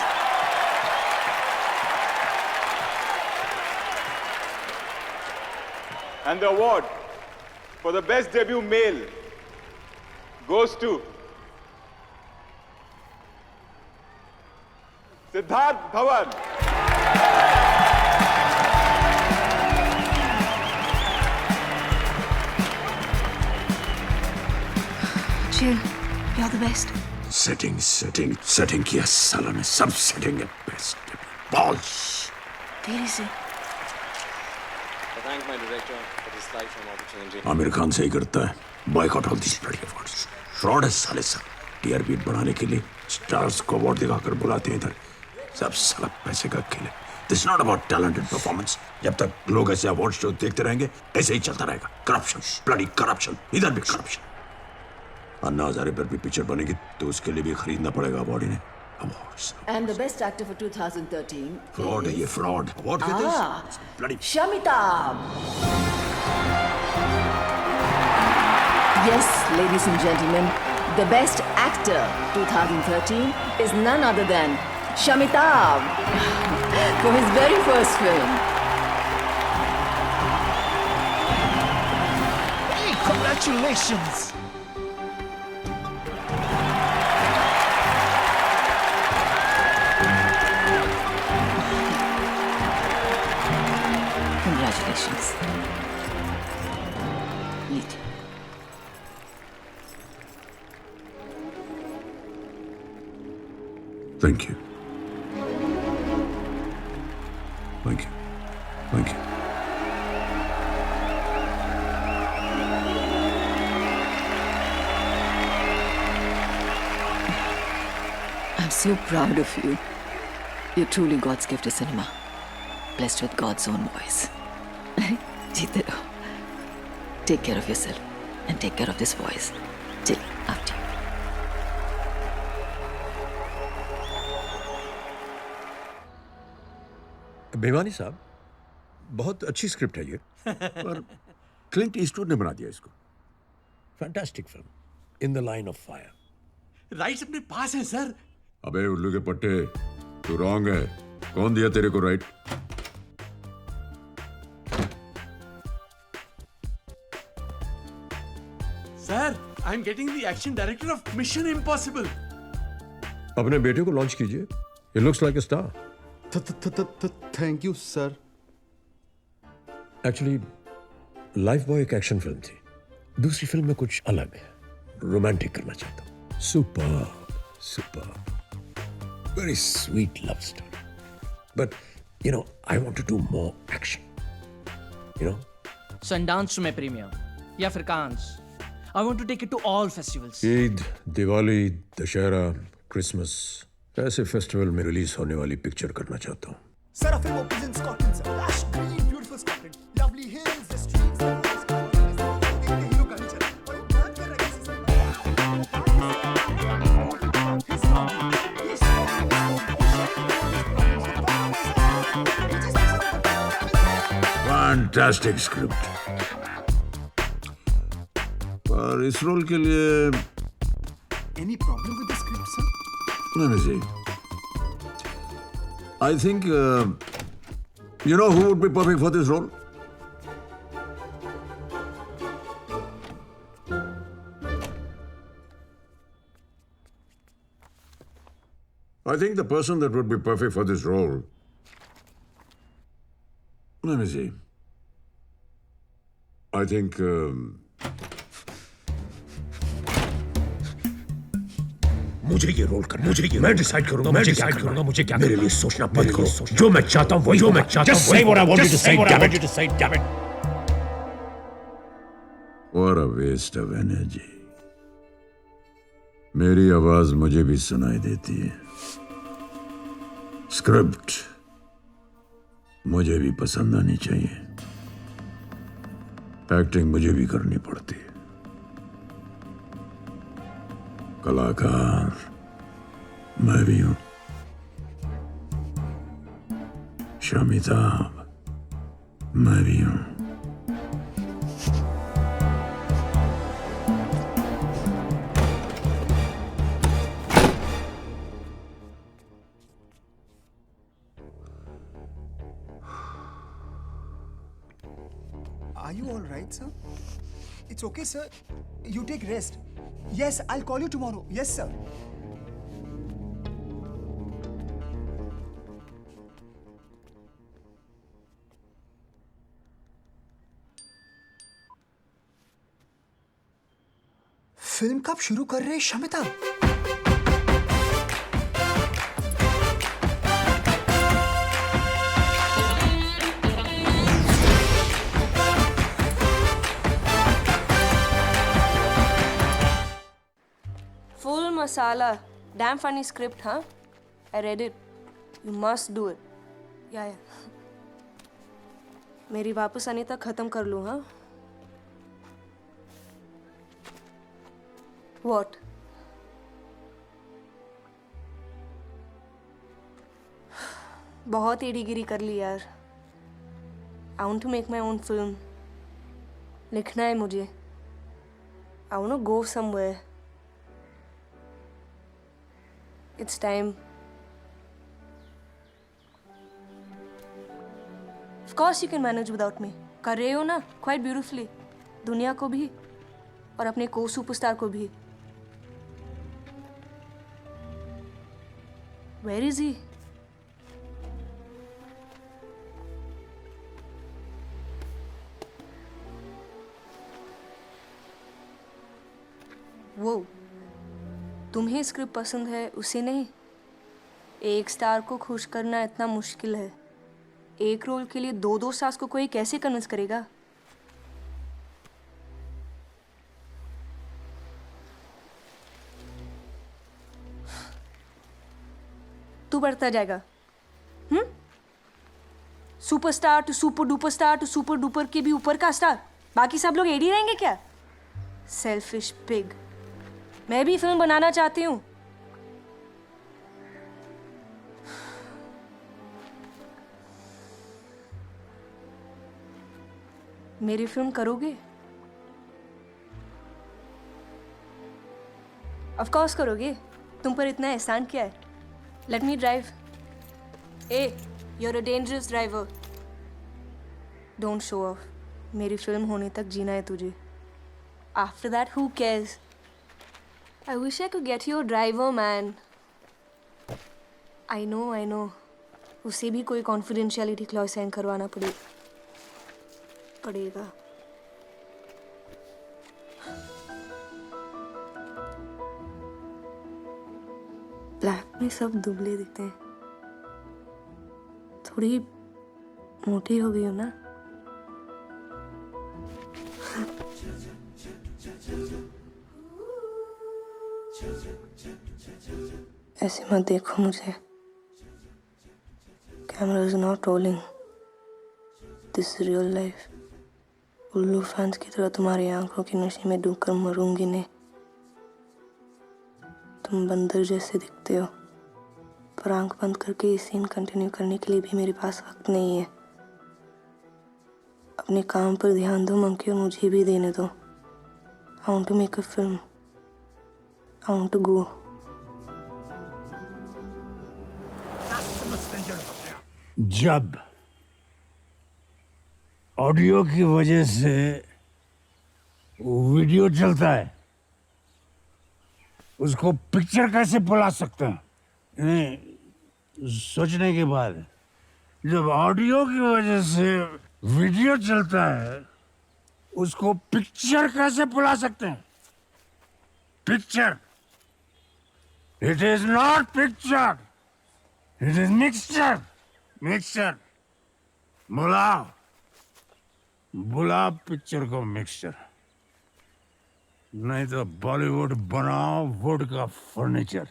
And the award for the best debut male goes to Siddharth Dhawan. Chill. You're the best. Setting किया साला ने। सब setting है। Best balls. तेरी से thank my director for this lifetime opportunity. Aamir Khan से ही करता है। Boycott all this bloody awards. Fraud है साले सब। टीआरपी बढ़ाने के लिए स्टार्स को अवार्ड दिखाकर बुलाते हैं इधर। सब साला पैसे का खेल है। This not about talent and performance. जब तक लोग ऐसे अवार्ड शो देखते रहेंगे ऐसे ही चलता रहेगा। Corruption, bloody corruption. इधर भी करप्शन। अन्ना हजारे पर भी पिक्चर बनेगी तो उसके लिए भी खरीदना पड़ेगा अवार्ड इन्हें। Awards. And the best actor for 2013 fraud है ये, फ्रॉड। अवार्ड कहते हैं bloody. Shamitab. Yes, ladies and gentlemen, the best actor 2013 is none other than Shamitab for his very first film. Hey, congratulations! Congratulations. Meet. Thank you. Thank you. Thank you. I'm so proud of you. You're truly God's gift to cinema. Blessed with God's own voice. जीते रहो. Take care of yourself and take care of this voice. Till after you. बेमानी साहब, बहुत अच्छी script है ये, पर Clint Eastwood ने बना दिया इसको। Fantastic film, in the line of fire. Rights अपने पास हैं सर। अबे उल्लू के पट्टे, तू रॉन्ग है। कौन दिया तेरे को right? Sir, I am getting the action director of mission impossible. अपने बेटे को लॉन्च कीजिए। He looks like a star. Thank you, sir. Actually, life boy एक एक्शन फिल्म थी, दूसरी फिल्म में कुछ अलग है, रोमांटिक करना चाहता हूँ। Super very sweet love story, but you know I want to do more action, you know. Sundance में प्रीमियर या फिर Cannes, I want to take it to all festivals. Eid, Diwali, Dussehra, Christmas, ऐसे फेस्टिवल में रिलीज होने वाली पिक्चर करना चाहता हूँ। Sir, a film opens in Scotland, sir. Lush, green, beautiful Scotland. Lovely hills, the streets, the roads, the hero culture. और वो बात कर रहा है फैंटास्टिक स्क्रिप्ट, पर इस रोल के लिए Any problem with the script, sir? let me see. I think you know who would be perfect for this role? I think the person that would be perfect for this role. Let me see. I think मुझे ये role करना, मुझे ये मैं decide करूंगा, मुझे क्या करूंगा, मुझे क्या मेरे लिए सोचना मत करो, जो मैं चाहता हूं वही, जो मैं चाहता हूं वही। What I want you to say, damn it. What a waste of energy. मेरी आवाज मुझे भी सुनाई देती है, स्क्रिप्ट मुझे भी पसंद आनी चाहिए, एक्टिंग मुझे भी करनी पड़ती है, कलाकार मैं भी हूं, शमिता मैं भी हूं। Are you all right, sir? It's okay, sir. You take rest. Yes, I'll call you tomorrow. Yes, sir. Film कब शुरू कर रहे हैं Shamita? Full masala. Damn funny script, huh? I read it. You must do it. Yeah. मेरी वापस आने तक खत्म कर लूँ, हाँ? What? बहुत एड़ीगिरी कर ली यार. I want to make my own film. लिखना है मुझे. I want to go somewhere. It's time. Of course you can manage without me. कर रहे हो ना, quite beautifully. दुनिया को भी और अपने को सुपरस्टार को भी. Where is he? वो तुम्हें स्क्रिप्ट पसंद है, उसे नहीं. एक स्टार को खुश करना इतना मुश्किल है. एक रोल के लिए दो स्टार्स को कोई कैसे कन्विंस करेगा? तू बढ़ता जाएगा. Superstar to super duper star to super duper के भी ऊपर का स्टार. बाकी सब लोग एडी रहेंगे क्या? Selfish pig. मैं भी फिल्म बनाना चाहती हूँ. मेरी फिल्म करोगे? ऑफ कोर्स करोगे. तुम पर इतना एहसान क्या है? Let me drive. ए, you are a dangerous driver. Don't show off. मेरी फिल्म होने तक जीना है तुझे. After that who cares? I wish I could get you a driver, man. I know. उसे भी कोई confidentiality clause sign करवाना पड़ेगा. में सब दुबले दिखते हैं। थोड़ी मोटी हो गई हो ना। ऐसे मत देखो मुझे। Camera is not rolling, this is real life. उल्लू फैंस की तरह तुम्हारी आंखों की नशे में डूबकर मरूंगी नहीं। तुम बंदर जैसे दिखते हो, पर आंख बंद करके ये सीन कंटिन्यू करने के लिए भी मेरे पास वक्त नहीं है। अपने काम पर ध्यान दो मंकी, और मुझे भी देने दो। I want to make a film. I want to go. जब ऑडियो की वजह से वीडियो चलता है, उसको पिक्चर कैसे बुला सकते हैं? सोचने के बाद जब ऑडियो की वजह से वीडियो चलता है, उसको पिक्चर कैसे बुला सकते हैं? Picture, it is not picture, it is mixture. Mixture बुलाओ, बुलाओ पिक्चर को मिक्सचर, नहीं तो बॉलीवुड बनाओ वुड का फर्नीचर।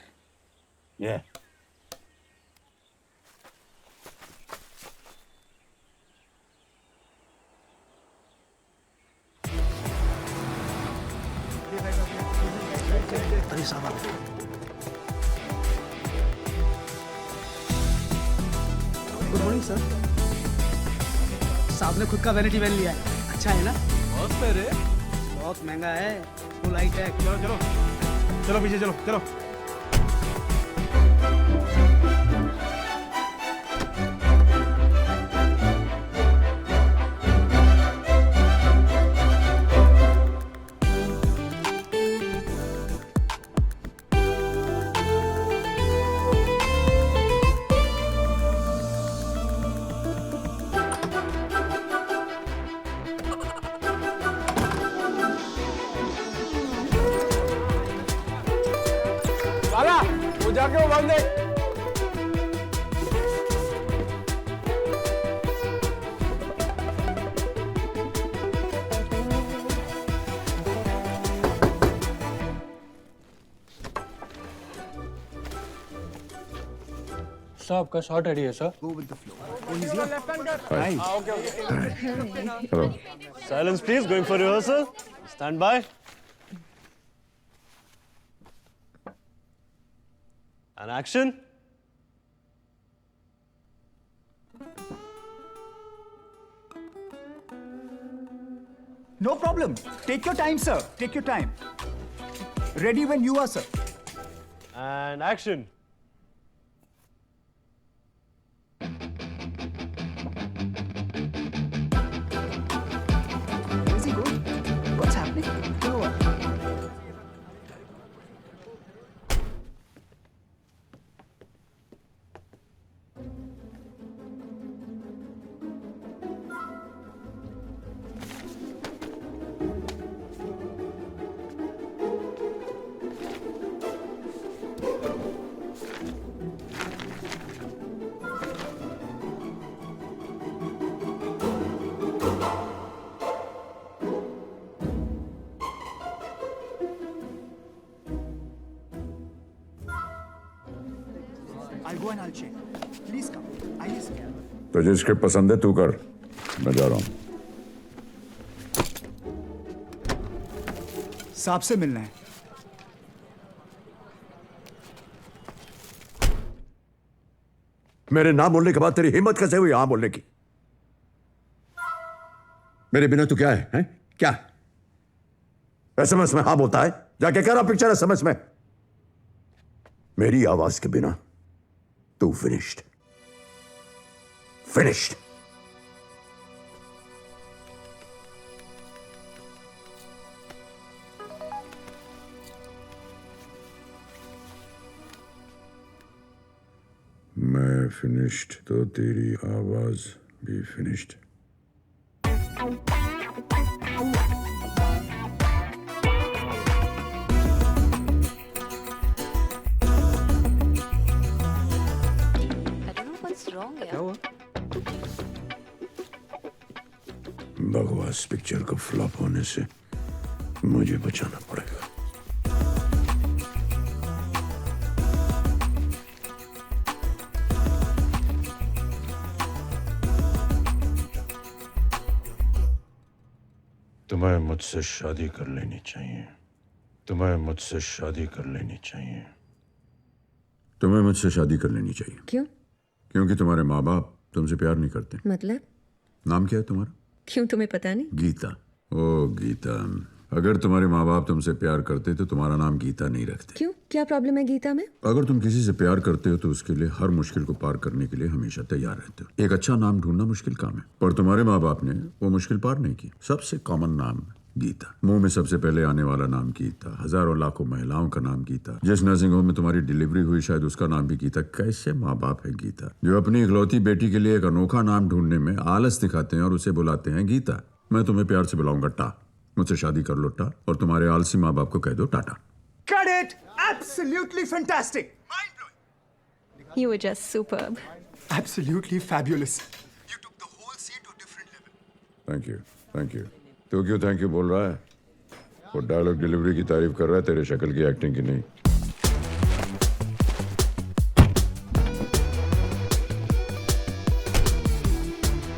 ये गुड मॉर्निंग सर। साहब ने खुद का वैनिटी वैन लिया है, अच्छा है ना? बहुत रे, बहुत महंगा है, फुल हाई टैग। चलो चलो चलो पीछे चलो चलो। वो जाके वो बंद है। साहब का शॉट रेडी है sir. Hello. Silence, please. Going for rehearsal. Stand by. And action. No problem. Take your time, sir. Take your time. Ready when you are, sir. And action. Where is he going? What's happening? क्या हुआ? I'll go and I'll check. Please come. I listen. तुझे script पसंद है, तू कर, मैं जा रहा हूं। साहब से मिलना है। मेरे नाम बोलने के बाद तेरी हिम्मत कैसे हुई हाँ बोलने की? मेरे बिना तू क्या है, हैं? क्या एसएमएस में हाँ बोलता है? जाके कह रहा पिक्चर एसएमएस में। मेरी आवाज के बिना तू फिनिश्ड, फिनिश्ड। मैं फिनिश्ड तो तेरी आवाज भी फिनिश्ड। रॉन्ग है क्या हुआ? बकवास पिक्चर को फ्लॉप होने से मुझे बचाना पड़ेगा। तुम्हें मुझसे शादी कर लेनी चाहिए। तुम्हें मुझसे शादी कर लेनी चाहिए। तुम्हें मुझसे शादी कर लेनी चाहिए। क्यों? क्योंकि तुम्हारे माँ बाप तुमसे प्यार नहीं करते। मतलब? नाम क्या है तुम्हारा? क्यों, तुम्हें पता नहीं? गीता। ओ गीता, अगर तुम्हारे माँ बाप तुमसे प्यार करते तो तुम्हारा नाम गीता नहीं रखते। क्यों, क्या प्रॉब्लम है गीता में? अगर तुम किसी से प्यार करते हो तो उसके लिए हर मुश्किल को पार करने के लिए हमेशा तैयार रहते हो। एक अच्छा नाम ढूंढना मुश्किल काम है, पर तुम्हारे माँ बाप ने वो मुश्किल पार नहीं की। सबसे कॉमन नाम गीता, मुंह में सबसे पहले आने वाला नाम गीता, हजारों लाखों महिलाओं का नाम गीता। जिस नर्सिंग होम में तुम्हारी डिलीवरी हुई शायद उसका नाम भी गीता। कैसे माँ बाप है गीता, जो अपनी इकलौती बेटी के लिए एक अनोखा नाम ढूंढने में आलस दिखाते हैं और उसे बुलाते हैं गीता। मैं तुम्हें प्यार से बुलाऊंगा टा। मुझसे शादी कर लो टा, और तुम्हारे आलसी माँ बाप को कह दो Tata. Cut it! Absolutely fantastic! You were just superb. Absolutely fabulous. Thank you, thank you. तो क्यों थैंक यू बोल रहा है? वो डायलॉग डिलीवरी की तारीफ कर रहा है, तेरे शक्ल की एक्टिंग की नहीं।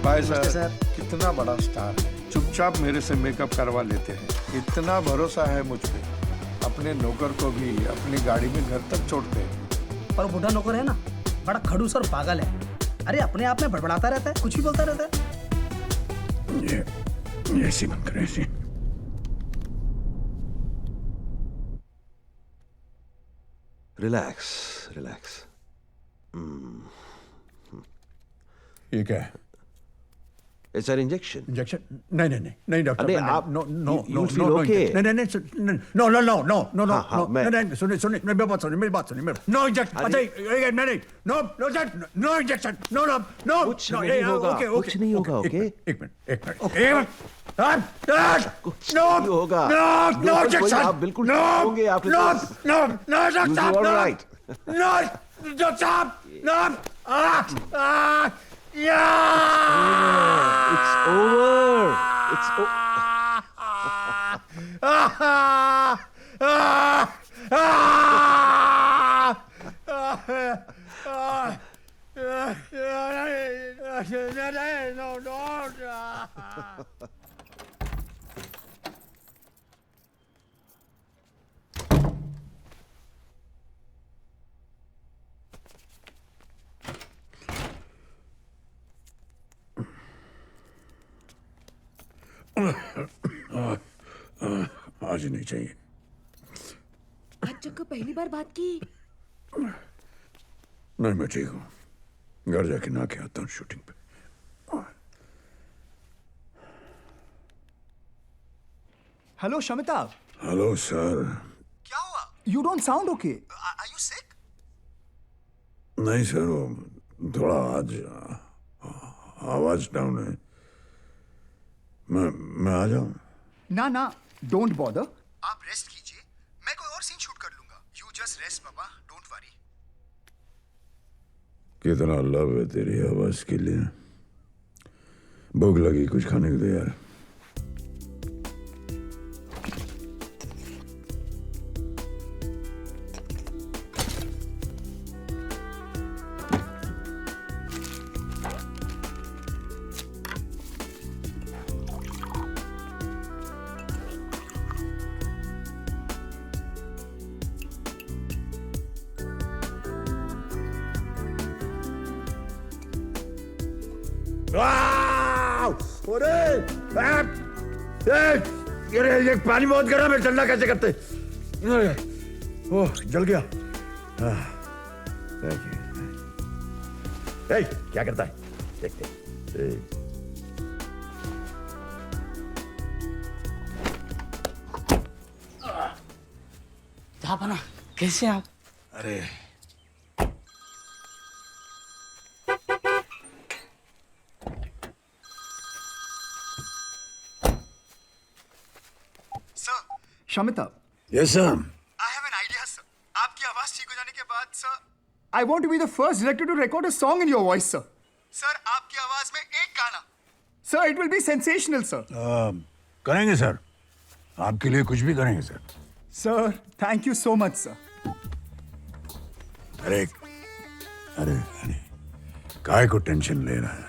भाई साहब, कितना बड़ा स्टार है, चुपचाप मेरे से मेकअप करवा लेते हैं। इतना भरोसा है मुझ पे, अपने नौकर को भी अपनी गाड़ी में घर तक छोड़ते हैं। पर बूढ़ा नौकर है ना, बड़ा खड़ूस और पागल है। अरे अपने आप में बड़बड़ाता रहता है, कुछ भी बोलता रहता है। ये ऐसी बंद करें ऐसी। Relax, relax. ये क्या है? It's an injection. इंजेक्शन? नहीं नहीं नहीं नहीं डॉक्टर। अरे नहीं, आप no no you no will feel no okay. नहीं नहीं नहीं no no no no no no हाँ, नो मैं- नहीं सुनिए सुनिए मेरी बात सुनिए, मेरी बात सुनिए। No injection. अच्छा नहीं no no no injection, no no no. कुछ नहीं होगा, कुछ नहीं होगा, ओके? एक मिनट एक मिनट ओके, एक मिनट। नो होगा। No no injection. आप बिल्कुल नो होंगे, आप no no no You'll be all right. No doctor no It's over. It's आज नहीं चाहिए। आज जब पहली बार बात की। नहीं मैं ठीक हूँ, घर जाके ना के आता हूँ शूटिंग पे। Hello, Shamita. Hello sir. क्या हुआ? You don't sound okay. Are you sick? नहीं सर, वो थोड़ा आज आवाज डाउन है। मैं आ जाऊं? ना ना, don't bother. आप रेस्ट कीजिए, मैं कोई और सीन शूट कर लूंगा. You just rest, Baba. Don't worry. कितना लव है तेरी आवाज के लिए। भूख लगी, कुछ खाने को दे यार। ये पानी बहुत गर्म है, ठंडा कैसे करते? ओह जल गया। क्या करता है देखते। जापाना, कैसे आप? अरे Shamita. Yes, sir. I have an idea, sir. आपकी आवाज ठीक हो जाने के बाद, sir, I want to be the first director to record a song in your voice, sir. Sir आपकी आवाज में एक गाना sir it will B sensational sir करेंगे सर, आपके लिए कुछ भी करेंगे sir. Sir thank you so much sir. अरे अरे अरे काय को टेंशन ले रहा है?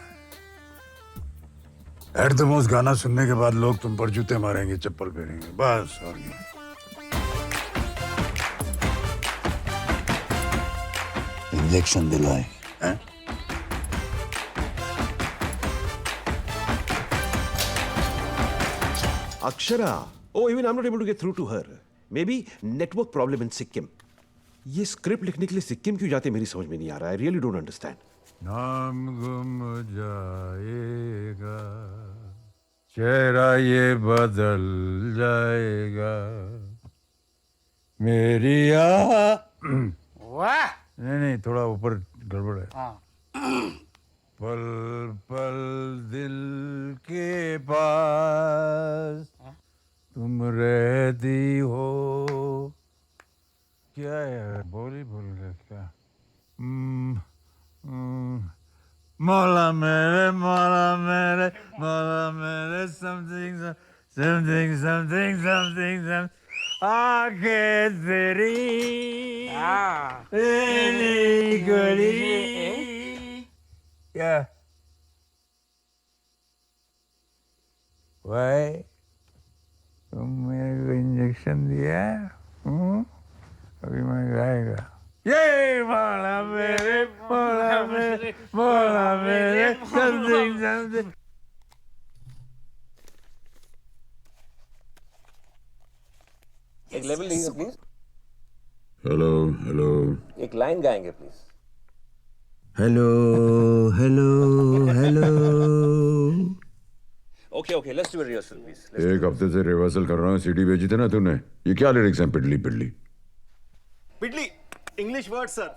एट द मोस्ट गाना सुनने के बाद लोग तुम पर जूते मारेंगे, चप्पल फेरेंगे, बस और क्या। इंजेक्शन दिलाए हैं? Akshara. Oh, even I'm not able to get through to her. Maybe network problem in Sikkim. ये स्क्रिप्ट लिखने के लिए सिक्किम क्यों जाते मेरी समझ में नहीं आ रहा है। Really don't understand. नाम गुम जाएगा, चेहरा ये बदल जाएगा, मेरी वाह नहीं थोड़ा ऊपर गड़बड़ है। पल पल दिल के पास तुम रहती हो। क्या है बोल गया क्या? मौला मेरे मौला मेरे मौला मेरे समथिंग समथिंग समथिंग समथिंग आगे तेरी तेरी गली। क्या भाई तुम मेरे को इंजेक्शन दिया अभी मैं गाएगा। ये मौला मेरे मौला मेरे मौला मेरे समथिंग समथिंग। एक लेवल लेंगे प्लीज। हेलो हेलो, एक लाइन गाएंगे please. Hello hello hello. Okay let's do a rehearsal please. एक हफ्ते से रिहर्सल कर रहा हूँ, सीडी भेजी थी ना तूने। ये क्या लिरिक्स हैं पिडली पिडली? पिडली इंग्लिश वर्ड सर,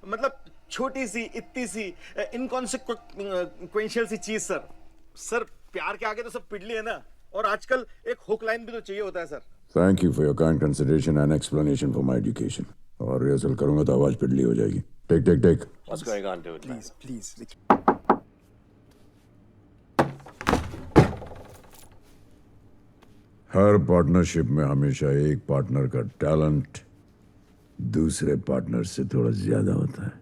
मतलब छोटी सी इतनी सी इनकॉन्सिक्वेंशियल सी चीज सर। सर प्यार के आगे तो सब पिडली है ना, और आजकल एक हुक लाइन भी तो चाहिए होता है sir. Thank you for your kind consideration and explanation for my education. और रिहर्सल करूंगा तो आवाज पिडली हो जाएगी। Take take take. What's going on, dude? Please हर पार्टनरशिप में हमेशा एक पार्टनर का टैलेंट दूसरे पार्टनर से थोड़ा ज्यादा होता है।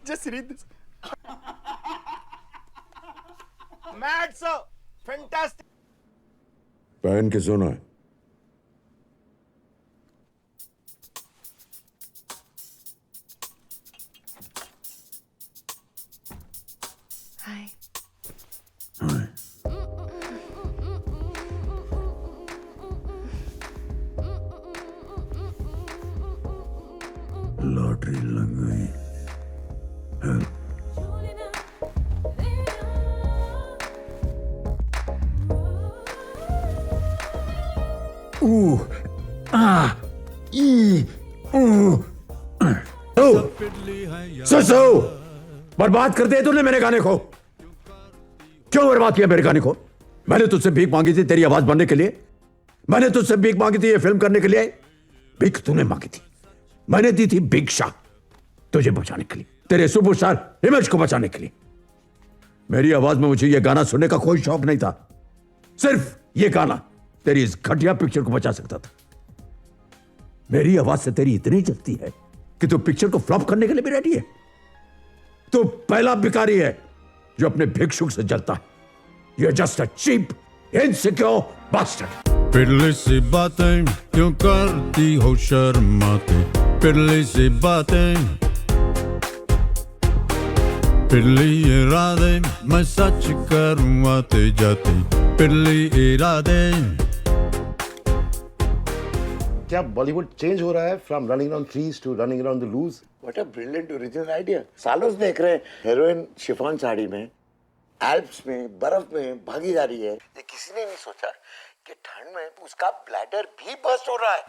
Just read this. Mad sir, fantastic. पहन के सोना है। हाय। लॉटरी लग गई। बर्बाद कर दिया तूने मेरे गाने को। क्यों बर्बाद किया मेरे गाने को? मैंने तुझसे भीख मांगी थी तेरी आवाज बनने के लिए। मैंने तुझसे भीख मांगी थी ये फिल्म करने के लिए। भीख तूने मांगी थी, मैंने दी थी भिक्षा तुझे बचाने के लिए, तेरे सुपरस्टार इमेज को बचाने के लिए। मेरी आवाज में मुझे ये गाना सुनने का कोई शौक नहीं था। सिर्फ ये गाना तेरी इस घटिया पिक्चर को बचा सकता था। मेरी आवाज से तेरी इतनी जलती है कि तू पिक्चर को फ्लॉप करने के लिए भी रेडी है। तू पहला भिखारी है जो अपने भिक्षुक से जलता है। You're just a cheap, insecure bastard. पिडली सी बातें क्यों करती हो शर्माते? पिडली सी बातें, पिडली इरादे मैं सच करूं आते जाते। पिडली इरादे क्या बॉलीवुड चेंज हो रहा है from running on trees to running around the loos? What a brilliant original idea. सालों से देख रहे हैं हीरोइन शिफॉन साड़ी में, एल्प्स में, बर्फ में भागी जा रही है। ये किसी ने नहीं सोचा कि ठंड में उसका ब्लैडर भी बर्स्ट हो रहा है।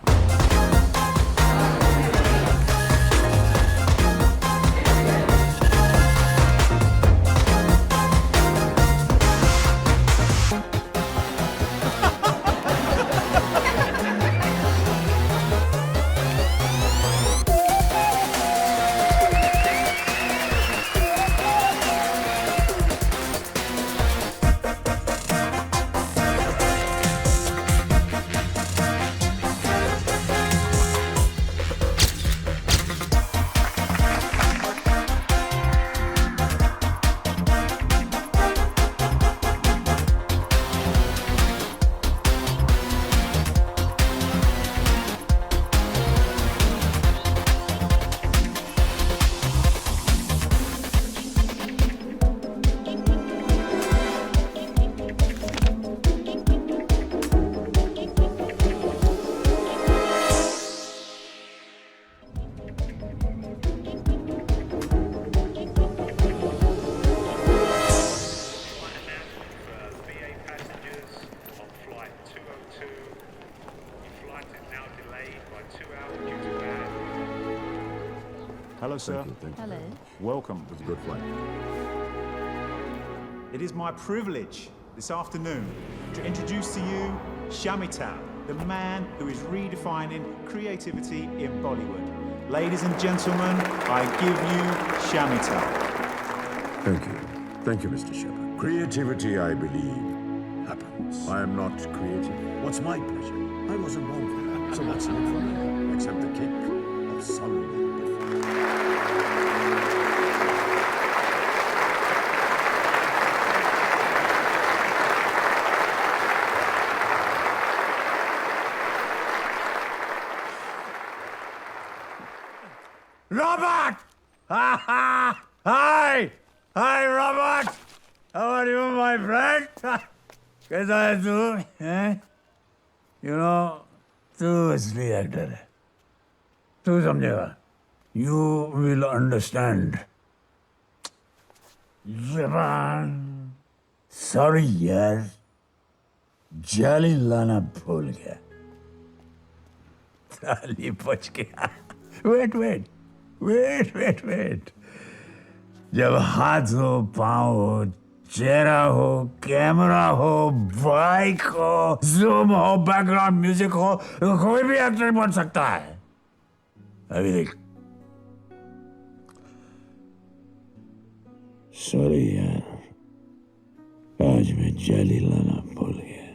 Hello, sir. Thank you. Hello. Welcome. It's a good flight. It is my privilege this afternoon to introduce to you Shamitab, the man who is redefining creativity in Bollywood. Ladies and gentlemen, I give you Shamitab. Thank you. Thank you, Mr. Shepard. Creativity, I believe, happens. I am not creative. What's my pleasure? I wasn't born for that. So what's in it for me? Except the kick of solid. Robert! Hi! Hi, Robert! How are you, my friend? कैसा है तू? You know, तू असली actor है. तू समझेगा. You will understand. जबान. Sorry यार. जाली लाना भूल गया. ताली पहुंच गया. Wait. जब हाथ हो, पाँव हो, चेहरा हो, कैमरा हो, बाइक हो, जूम हो, बैकग्राउंड म्यूजिक हो, कोई भी एक्टर बन सकता है. अभी देख. सॉरी यार, आज मैं जाली लाना भूल गया.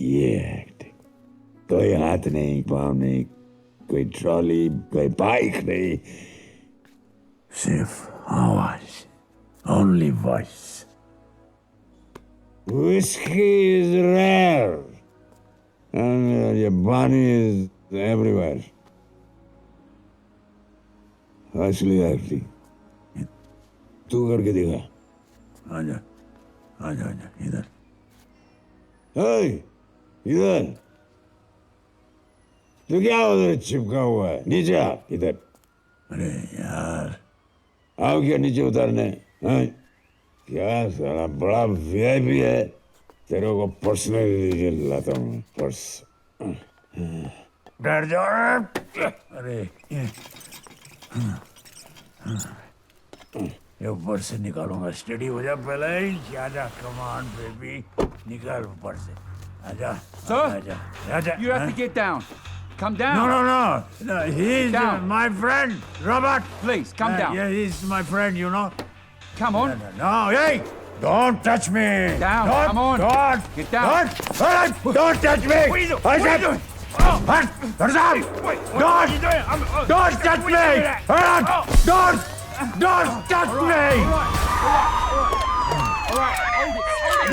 ये एक्टिंग. कोई हाथ नहीं, पाँव नहीं, कोई ट्रॉली, कोई बाइक नहीं, सिर्फ आवाज. Only voice. Whiskey is rare, and Yabani is everywhere. असली एक्टिंग तू करके दिखा. आजा इधर. इधर तो क्या उधर चिपका हुआ है? नीचे आ इधर. अरे यार आओ क्या नीचे उतारने? क्या साला बड़ा वीआईपी है. तेरे को पर्सनली लाता हूँ. पर्स डर जाओ. अरे ये ऊपर से निकालूंगा. स्टडी हो जा पहले ही. आजा कमान बेबी. निकाल ऊपर से. आजा. Sir, you have to get down. Come down. No. He's my friend, Robert. Please, come down. Yeah, he's my friend, you know. Come on. No, hey! Don't touch me. Down. Come on. Get down. Don't touch me. What are you doing? What are you doing? Don't touch me. Don't touch me. All right. Hold it.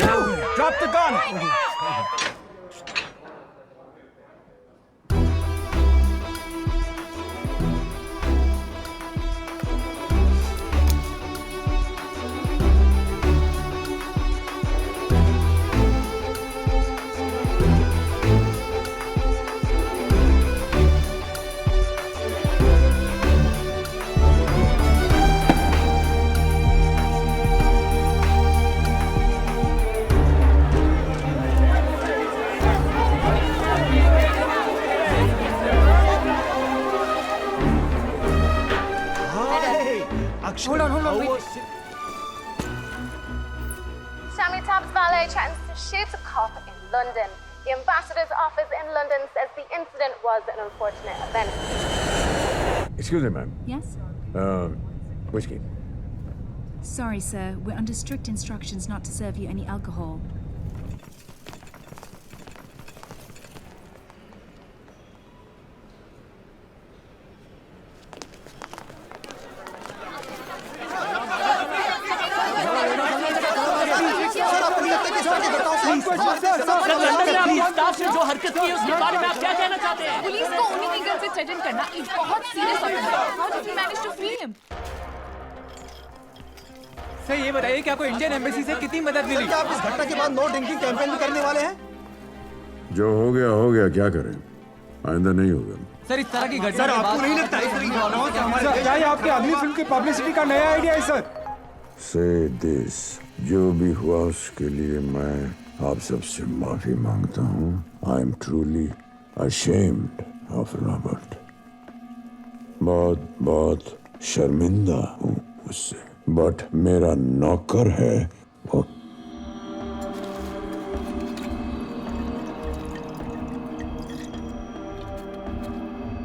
No. Drop the gun. Hold on, wait. Shami Tab's valet threatens to shoot a cop in London. The ambassador's office in London says the incident was an unfortunate event. Excuse me, ma'am. Yes? Whiskey. Sorry, sir. We're under strict instructions not to serve you any alcohol. Staff ने जो हरकत की है उसके बारे में आप क्या कहना चाहते हैं? पुलिस को उन्हीं की गन से थ्रेटन करना एक बहुत सीरियस ऑफेंस है. How did you manage to free him? Sir ये बताइए कि आपको इंडियन एम्बेसी से कितनी मदद मिली? क्या आप इस घटना के बाद नो ड्रिंकिंग कैंपेन भी करने वाले हैं? जो हो गया क्या करें, आइंदा नहीं होगा। सर इस तरह की घटना सर आपको नहीं लगता इस तरह की घटनाओं से हमारे क्या ये आपकी अगली फिल्म की पब्लिसिटी का नया आइडिया है सर? से दिस जो भी हुआ उसके लिए मैं आप सबसे माफी मांगता हूँ। I am truly ashamed of Robert. बहुत शर्मिंदा हूँ उससे, बट मेरा नौकर है वो।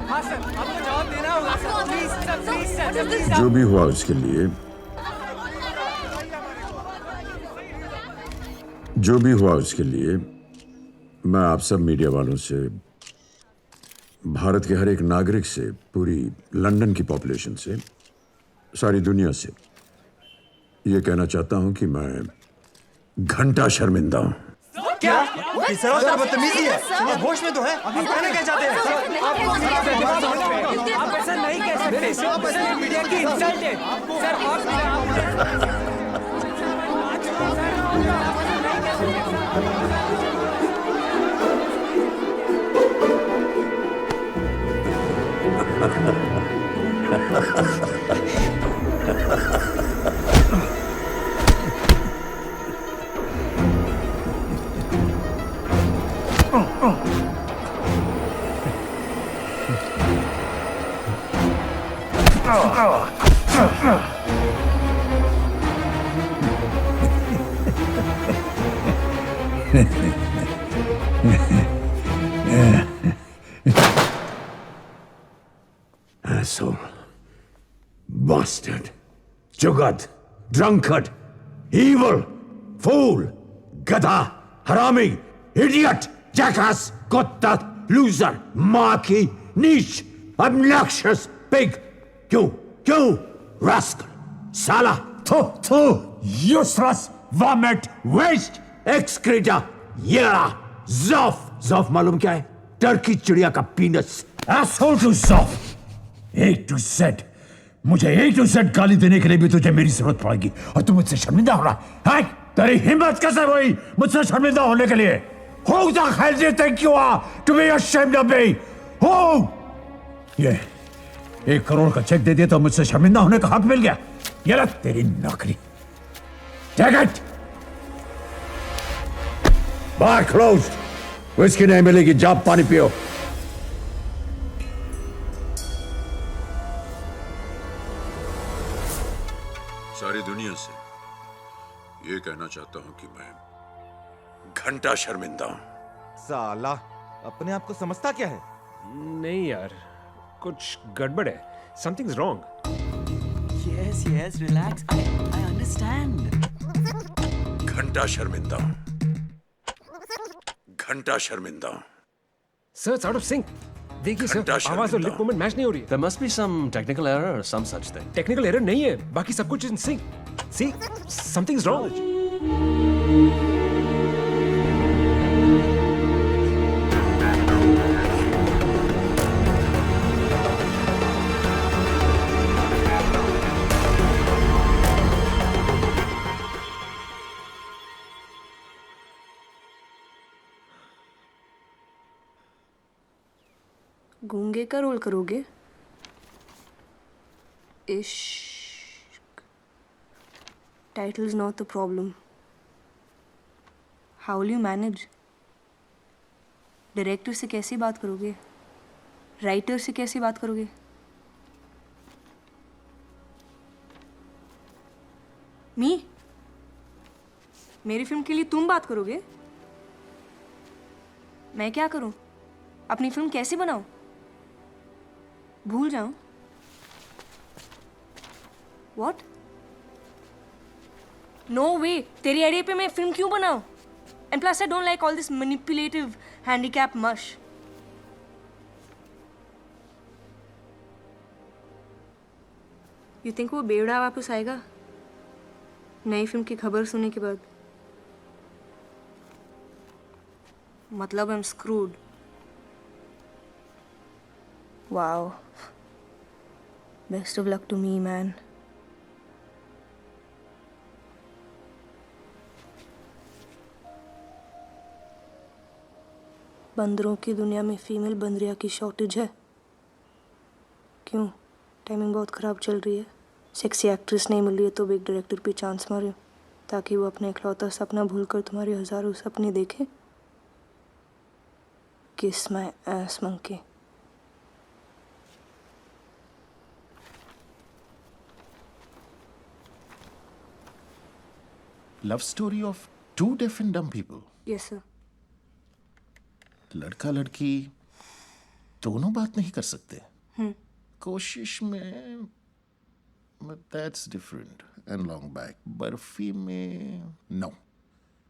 हाँ सर, आपको जवाब देना होगा सर। Please sir. जो भी हुआ उसके लिए, जो भी हुआ उसके लिए मैं आप सब मीडिया वालों से, भारत के हर एक नागरिक से, पूरी लंदन की पॉपुलेशन से, सारी दुनिया से ये कहना चाहता हूं कि मैं घंटा शर्मिंदा हूं। क्या? सर बदतमीजी है। आप होश में तो है? अभी कहना क्या चाहते हैं? आप ऐसा नहीं कह सकते। आप ऐसा मीडिया की इंसल्ट है। सर आप Asshole, bastard, jugad, drunkard, evil, fool, gada, harami, idiot, jackass, kutta, loser, माँ की नीच, obnoxious pig. क्यों, rascal, साला, थू, useless, vomit, waste, excreta, येरा, zoff मालूम क्या है? टर्की चिड़िया का पीनस. Asshole to zoff. A to Z. मुझे A to Z गाली देने के लिए भी तुझे मेरी जरूरत पड़ेगी और तू मुझसे शर्मिंदा हो रहा है? तेरी हिम्मत कैसे हुई मुझसे शर्मिंदा होने के लिए? Who the hell do you think you are to be ashamed of me? Who? ये 1 करोड़ का चेक दे दिया तो मुझसे शर्मिंदा होने का हक मिल गया। ये रख तेरी नौकरी। Take it. Bar closed. Whisky नहीं मिलेगी, जाप पानी पियो। सारी दुनिया से ये कहना चाहता हूं कि मैं घंटा शर्मिंदा हूं। साला अपने आप को समझता क्या है? नहीं यार, कुछ गड़बड़ है। Something's wrong. Yes, relax. I understand. घंटा शर्मिंदा हूं। घंटा शर्मिंदा हूं। Sir, it's out of sync. देखिए सर, आवाज और लिप मूवमेंट मैच नहीं हो रही है। There must be some technical error or some such thing. Technical error नहीं है, बाकी सब कुछ in sync. See, something's wrong. गूंगे का रोल करोगे? इश्क title is not the problem. How will you manage? Director से कैसे बात करोगे? राइटर से कैसे बात करोगे? मी? मेरी फिल्म के लिए तुम बात करोगे? मैं क्या करूं? अपनी फिल्म कैसे बनाऊं? भूल जाऊं? What? No way! तेरी आइडिया पे मैं फिल्म क्यों बनाऊं? And plus I don't like all this manipulative handicap mush. You think वो बेवड़ा वापस आएगा? नई फिल्म की खबर सुनने के बाद? मतलब I'm screwed. Wow. Best of luck to me, man. बंदरों की दुनिया में फीमेल बंदरिया की शॉर्टेज है। क्यों? टाइमिंग बहुत ख़राब चल रही है। सेक्सी एक्ट्रेस नहीं मिल रही है तो बिग डायरेक्टर पे चांस मारे ताकि वो अपना इकलौता सपना भूलकर तुम्हारे हजारों सपने देखे। Kiss my ass monkey. Love story of two deaf and dumb people. Yes sir. लड़का लड़की दोनों बात नहीं कर सकते। कोशिश में that's different and long back. Barfi में no,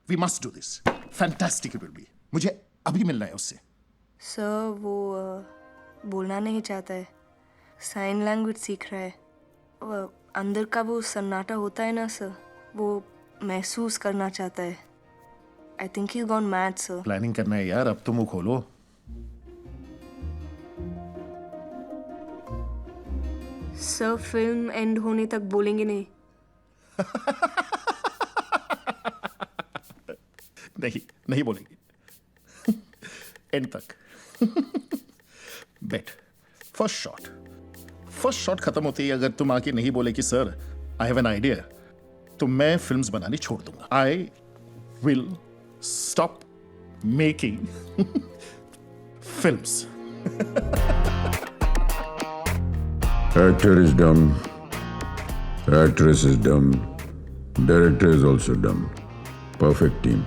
we must do this. Fantastic it will be. मुझे अभी मिलना है उससे। सर वो बोलना नहीं चाहता है, साइन लैंग्वेज सीख रहा है। वो अंदर का वो सन्नाटा होता है ना सर, वो महसूस करना चाहता है। I think he gone mad sir. Planning करना है यार, अब तो मुंह खोलो। सर फिल्म एंड होने तक बोलेंगे नहीं? नहीं बोलेंगे एंड तक। बेट फर्स्ट शॉट खत्म होते ही अगर तुम आके नहीं बोले कि sir I have an idea, तो मैं फिल्म्स बनानी छोड़ दूंगा। I will stop making films. Actor is dumb, actress is dumb, director is also dumb. Perfect team.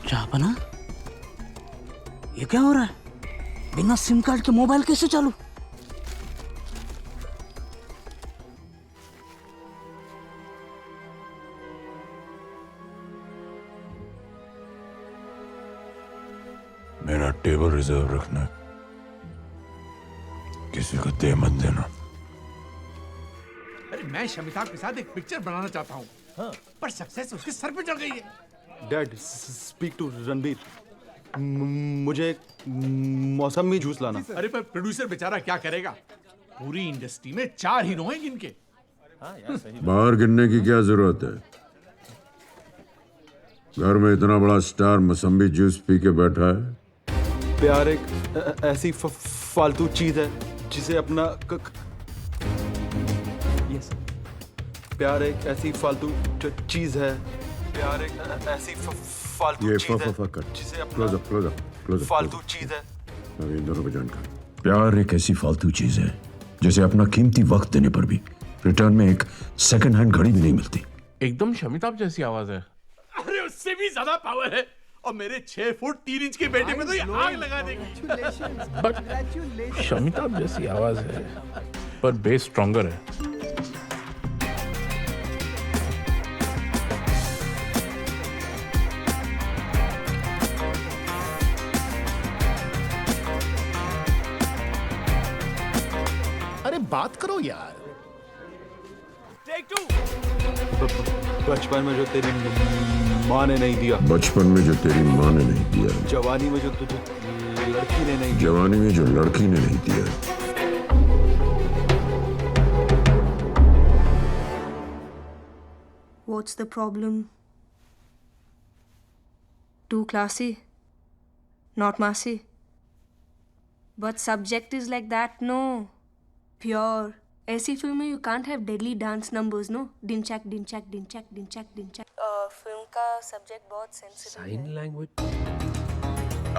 जापना, ये क्या हो रहा है? बिना सिम कार्ड के मोबाइल कैसे चालू? मेरा टेबल रिजर्व रखना, किसी को दे मत देना। अरे मैं शमिता के साथ एक पिक्चर बनाना चाहता हूँ, हाँ। पर सक्सेस उसके सर पे चढ़ गई है। Dad, speak to Ranbir. मुझे मौसमी जूस लाना। अरे पर प्रोड्यूसर बेचारा क्या करेगा? पूरी इंडस्ट्री में 4 हीरो हैं जिनके। हाँ यार सही। बाहर गिरने की क्या जरूरत है? घर में इतना बड़ा स्टार मौसमी जूस पी के बैठा है। प्यार एक ऐसी फालतू चीज है जिसे अपना यस। प्यार एक ऐसी फालतू चीज है। प्यार एक ऐसी फालतू चीज है जिसे अपना फालतू चीज है। अभी इन दोनों को जानकर, प्यार एक ऐसी फालतू चीज है जिसे अपना कीमती वक्त देने पर भी रिटर्न में एक सेकंड हैंड घड़ी भी नहीं मिलती। एकदम शमिताभ जैसी आवाज है। अरे उससे भी ज्यादा पावर है, और मेरे 6 फुट 3 इंच के बेटे में तो ये आग लगा देगी। बट शमिताभ जैसी आवाज है, पर बेस स्ट्रॉन्गर है। अरे बात करो यार। बचपन में जो तेरी माँ ने नहीं दिया, बचपन में जो तेरी माँ ने नहीं दिया, जवानी में जो तुझे लड़की ने नहीं दिया, जवानी में जो लड़की ने नहीं दिया। What's the problem? Too classy. Not massy. But subject is like that, no. Pure. ऐसी फिल्म में you can't have deadly dance numbers, no? Dinchak, dinchak, dinchak, dinchak, dinchak. Film का सब्जेक्ट बहुत सेंसिटिव है. Sign language.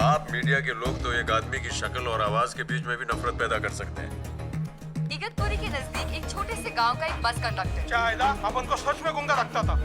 आप media के लोग तो एक आदमी की शक्ल और आवाज के बीच में भी नफरत पैदा कर सकते हैं. इगतपुरी के नजदीक एक छोटे से गांव का एक बस कंडक्टर. चाहेगा अपन को सच में गुंगा रखता था.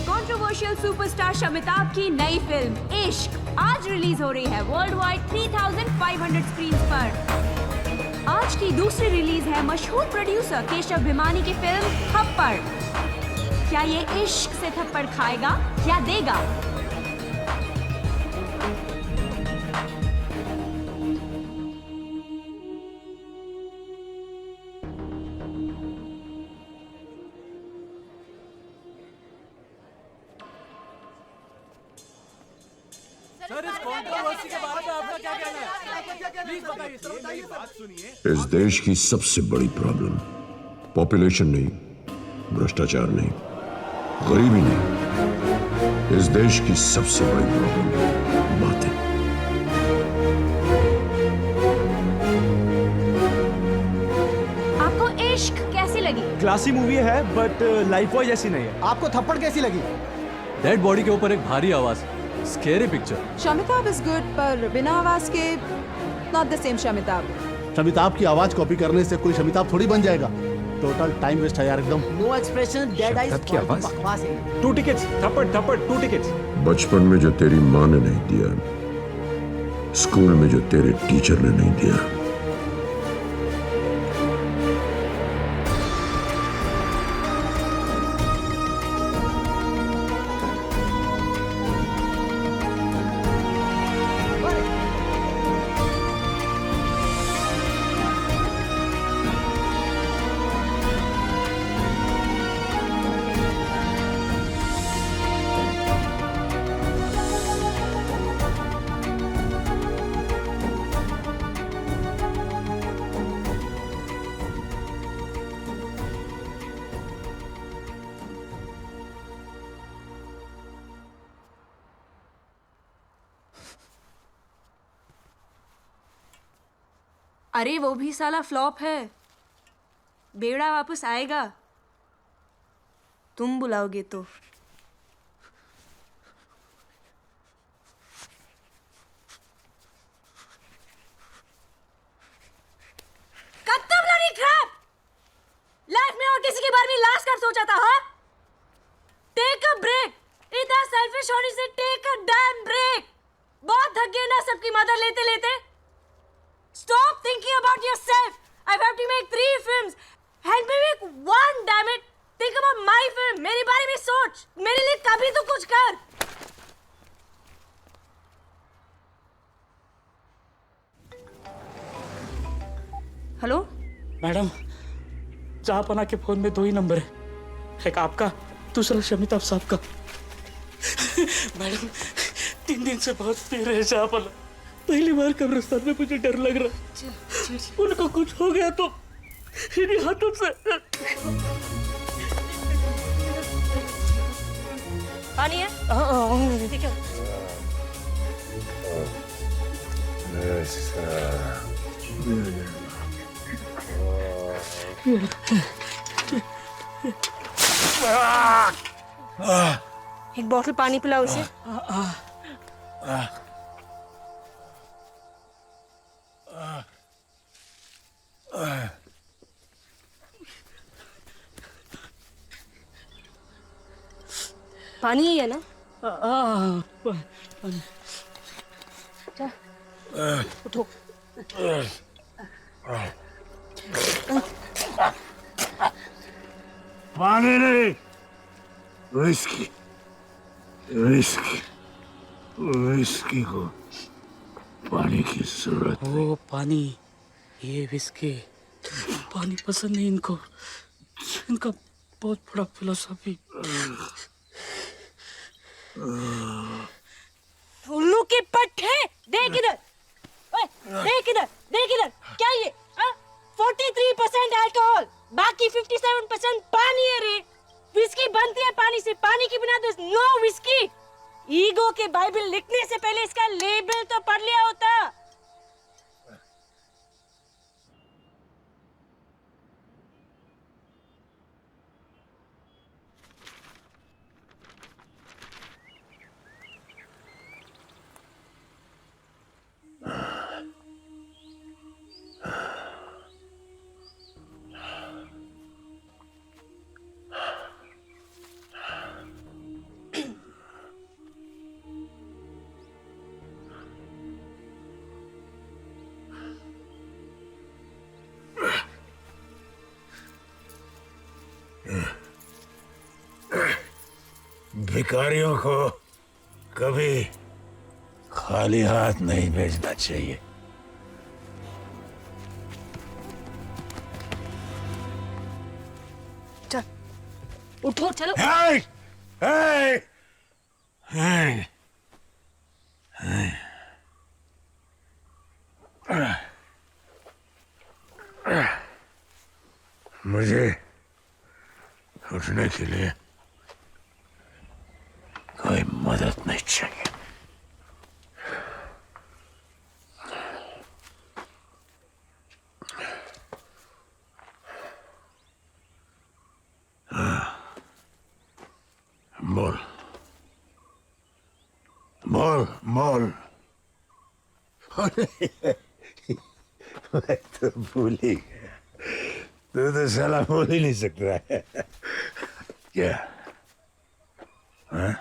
कंट्रोवर्शियल सुपरस्टार शमिताभ की नई फिल्म इश्क आज रिलीज हो रही है वर्ल्ड वाइड 3500 स्क्रीन्स पर. आज की दूसरी रिलीज है मशहूर प्रोड्यूसर केशव भिमानी की फिल्म थप्पड़. क्या ये इश्क से थप्पड़ खाएगा या देगा? सर इस कंट्रोवर्सी के बारे में आपका क्या कहना है? प्लीज बताइए सर, मेरी बात सुनिए. इस देश की सबसे बड़ी प्रॉब्लम पॉपुलेशन नहीं, भ्रष्टाचार नहीं, गरीबी नहीं. इस देश की सबसे बड़ी प्रॉब्लम बातें. आपको इश्क कैसी लगी? क्लासी मूवी है बट लाइफ बॉय जैसी नहीं है. आपको थप्पड़ कैसी लगी? डेड बॉडी के ऊपर एक भारी आवाज. Scary picture. Shamitabh is good पर बिना आवाज के not the same Shamitabh. Shamitabh की आवाज कॉपी करने से कोई शमिताभ थोड़ी बन जाएगा. टोटल टाइम वेस्ट है यार एकदम. No expression, dead eyes. की आवाज. बकवास है. 2 tickets. थप्पड़ थप्पड़ 2 tickets. बचपन में जो तेरी माँ ने नहीं दिया, स्कूल में जो तेरे टीचर ने नहीं दिया, अरे वो भी साला फ्लॉप है. बेड़ा वापस आएगा. तुम बुलाओगे तो. खत्म लड़ी खराब. लाइफ में और किसी के बारे में लास्ट कर सोचा था? हाँ, टेक अ ब्रेक. इतना सेल्फिश होने से टेक अ डैम ब्रेक. बहुत थक गए ना सबकी मदद लेते लेते. Stop thinking about yourself. I've had to make 3 films. Help me make 1, damn it. Think about my film. मेरे बारे में सोच. मेरे लिए कभी तो कुछ कर. हेलो मैडम, जहाँपना के फोन में 2 ही नंबर है. एक आपका, दूसरा शमिताभ साहब का. मैडम 3 दिन से बहुत पी रहे जहाँपना. पहली बार कब्रिस्तान में मुझे डर लग रहा है. उनको कुछ हो गया तो इन्हीं हाथों से. पानी है? ठीक है. एक बॉटल पानी पिलाओ उसे. पानी ही है ना? जा, उठो. पानी नहीं, विस्की. विस्की. विस्की को पानी की जरूरत. वो पानी, ये विस्की. पानी पसंद नहीं इनको. इनका बहुत बड़ा फिलोसॉफी. उल्लू के पट्टे देख इधर, ओए, देख इधर, देख इधर, क्या ये 43% अल्कोहल, बाकी 57% पानी है रे। विस्की बनती है पानी से, पानी के बिना तो नो विस्की। ईगो के बाइबल लिखने से पहले इसका लेबल तो पढ़ लिया होता। भिखारियों को कभी खाली हाथ नहीं भेजना चाहिए। चल उठो, चलो। Hey! Hey! Hey! मुझे उठने के लिए कोई मदद नहीं चाहिए। बोल बोल बोल। मैं तो भूल ही गया, तू तो साला बोल ही नहीं सकता है। क्या हाँ?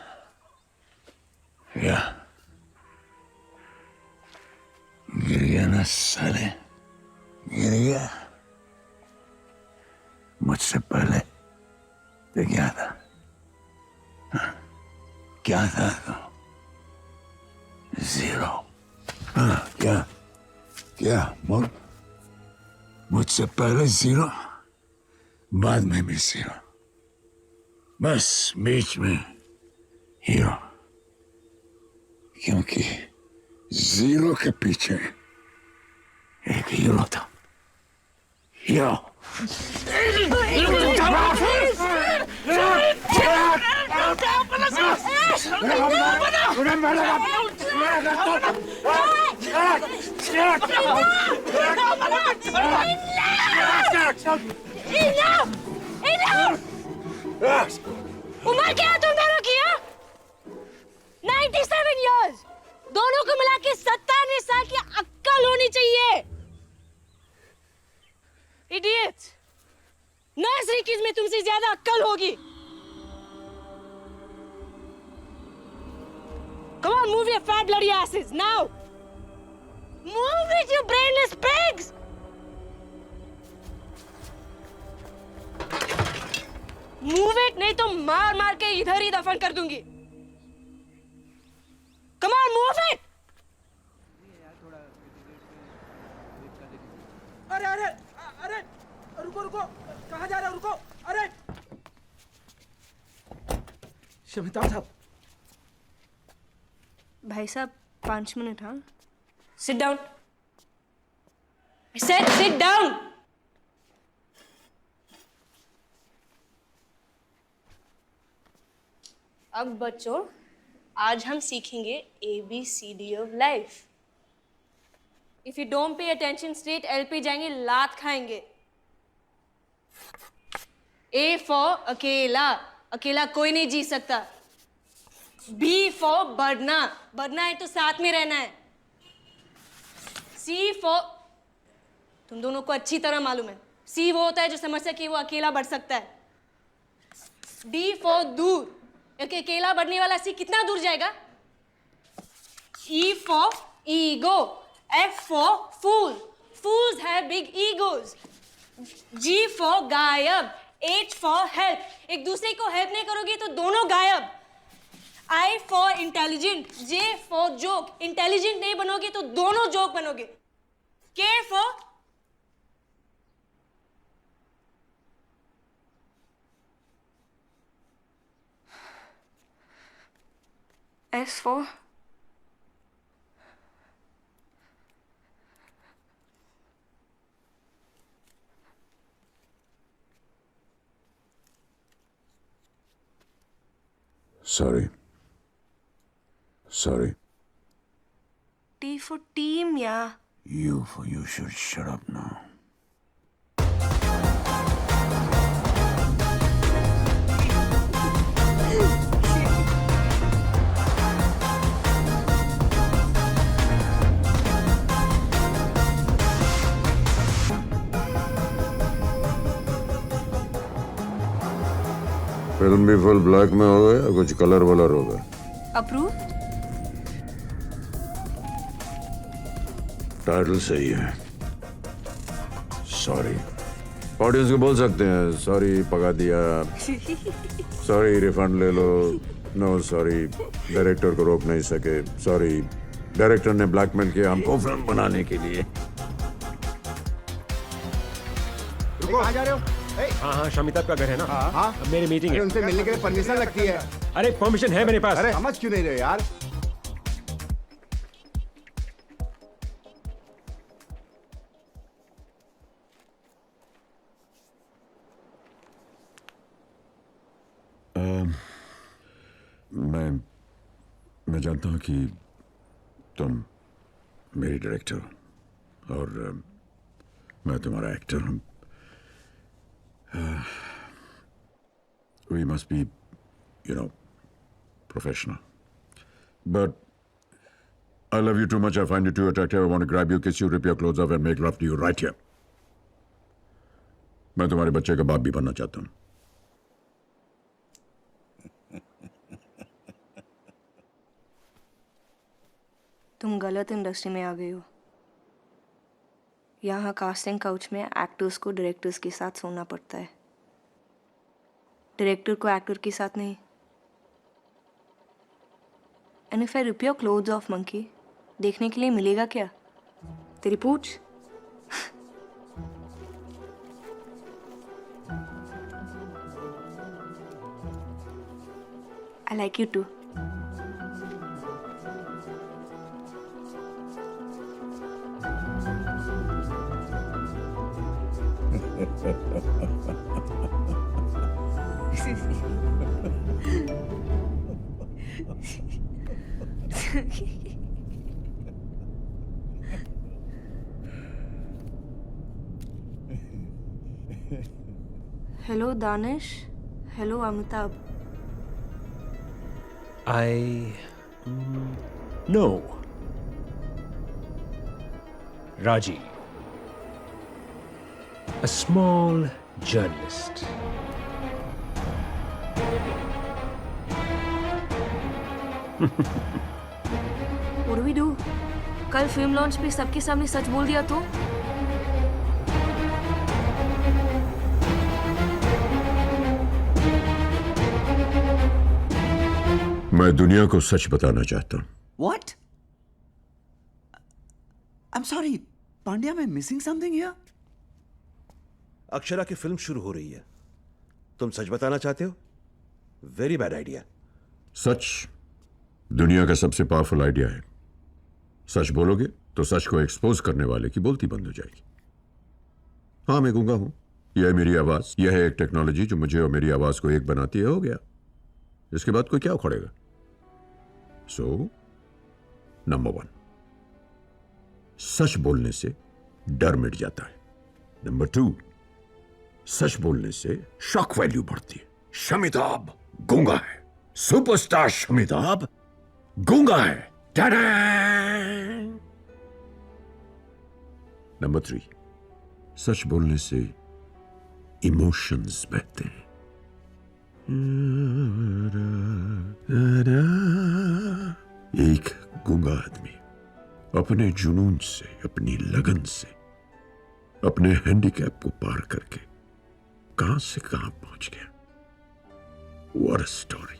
क्या गिर गया ना साले, गिर गया। मुझसे पहले तो क्या था? हाँ? क्या था तो? जीरो। हाँ, क्या क्या बोल। मुझसे पहले जीरो, बाद में भी जीरो, बस बीच में हीरो। क्योंकि जीरो के पीछे एक हीरो था। हीरो। उम्र क्या तुम दोनों की? 97 years। दोनों को मिला के 97 साल की अक्ल होनी चाहिए। इडियट। नर्सरी किड्स में तुमसे ज्यादा अक्ल होगी। Come on, move your fat bloody asses now. Move it, you brainless pigs. Move it, नहीं तो मार मार के इधर ही दफन कर दूंगी। Come on, move it. अरे अरे अरे रुको रुको, कहाँ जा रहे हो? रुको। अरे शमिता साहब। भाई साहब 5 मिनट। हाँ, sit down. I said sit down. अब बच्चों, आज हम सीखेंगे ABCD of life। If you don't pay attention, straight L पे जाएंगे, लात खाएंगे। A for अकेला, अकेला कोई नहीं जी सकता। B for बढ़ना, बढ़ना है तो साथ में रहना है। C for, तुम दोनों को अच्छी तरह मालूम है, C वो होता है जो समझ सके वो अकेला बढ़ सकता है। D for दूर, क्योंकि अकेला बढ़ने वाला C कितना दूर जाएगा? E for ego, F for fool, fools have big egos। G for गायब, H for help, एक दूसरे को हेल्प नहीं करोगे तो दोनों गायब। I for intelligent, J for joke, intelligent नहीं बनोगे तो दोनों जोक बनोगे। K for S for Sorry. Sorry. T for team, yeah. You should shut up now. Film भी फुल ब्लैक में हो गया, कुछ कलर वलर हो गया। अप्रूव? टाइटल सही है। सॉरी। ऑडियंस को बोल सकते हैं सॉरी पका दिया, सॉरी रिफंड ले लो, नो सॉरी डायरेक्टर को रोक नहीं सके, सॉरी डायरेक्टर ने ब्लैकमेल किया हमको फिल्म बनाने के लिए। कहाँ जा रहे हो? हाँ हाँ शमिताभ का घर है ना। हाँ अब मेरी मीटिंग है। उनसे मिलने के लिए परमिशन लगती है। अरे परमिशन है मेरे पास। अरे समझ क्यों नहीं रहे यार? मैं जानता हूँ कि तुम मेरी डायरेक्टर हो और मैं तुम्हारा एक्टर हूँ। We must be, professional. But I love you too much. I find you too attractive. I want to grab you, kiss you, rip your clothes off and make love to you right here. मैं तुम्हारे बच्चे का बाप भी बनना चाहता हूँ। तुम गलत इंडस्ट्री में आ गए हो। यहाँ कास्टिंग काउच में एक्टर्स को डायरेक्टर्स के साथ सोना पड़ता है, डायरेक्टर को एक्टर के साथ नहीं। And if I rip your clothes off monkey, देखने के लिए मिलेगा क्या? तेरी पूछ। I like you too. Hello Danish. Hello Amitabh. No. Raji. A small journalist. What do we do? कल फिल्म लॉन्च पे सबके सामने सच बोल दिया तो? मैं दुनिया को सच बताना चाहता हूँ। What? I'm sorry, Pandya, am I missing something here? Akshara की फिल्म शुरू हो रही है, तुम सच बताना चाहते हो? Very bad idea. सच दुनिया का सबसे पावरफुल आइडिया है। सच बोलोगे तो सच को एक्सपोज करने वाले की बोलती बंद हो जाएगी। हाँ, मैं गूंगा हूं, यह है मेरी आवाज, यह है एक टेक्नोलॉजी जो मुझे और मेरी आवाज को एक बनाती है। हो गया, इसके बाद कोई क्या उखड़ेगा? सो नंबर 1, सच बोलने से डर मिट जाता है। नंबर 2, सच बोलने से शॉक वैल्यू बढ़ती है। शमिताभ गूंगा है, सुपरस्टार शमिताभ गूंगा है। नंबर 3, सच बोलने से इमोशंस बहते हैं। एक गूंगा आदमी अपने जुनून से, अपनी लगन से, अपने हैंडीकैप को पार करके कहां से कहां पहुंच गया। What a story.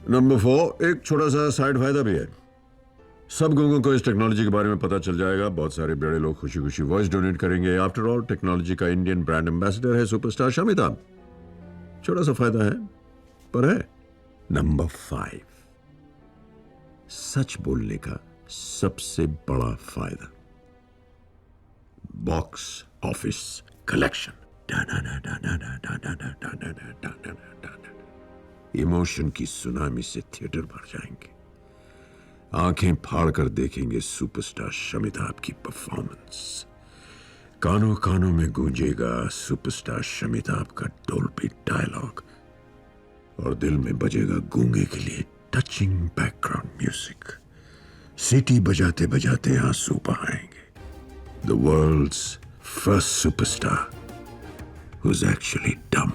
नंबर 4, एक छोटा सा साइड फायदा भी है। सब गूंगों को इस टेक्नोलॉजी के बारे में पता चल जाएगा। बहुत सारे बड़े लोग खुशी खुशी वॉइस डोनेट करेंगे। आफ्टर ऑल टेक्नोलॉजी का इंडियन ब्रांड एम्बेसडर है सुपरस्टार शमिताभ। छोटा सा फायदा है, पर है। नंबर 5, सच बोलने का सबसे बड़ा फायदा। Box office collection. इमोशन की सुनामी से थिएटर भर जाएंगे। आंखें फाड़कर देखेंगे सुपरस्टार शमिताभ की परफॉर्मेंस। कानों कानों में गूंजेगा सुपरस्टार शमिताभ का डोल्बी डायलॉग और दिल में बजेगा गूंगे के लिए टचिंग बैकग्राउंड म्यूजिक। सीटी बजाते बजाते आंसू बहाएंगे। The world's first superstar who's actually dumb.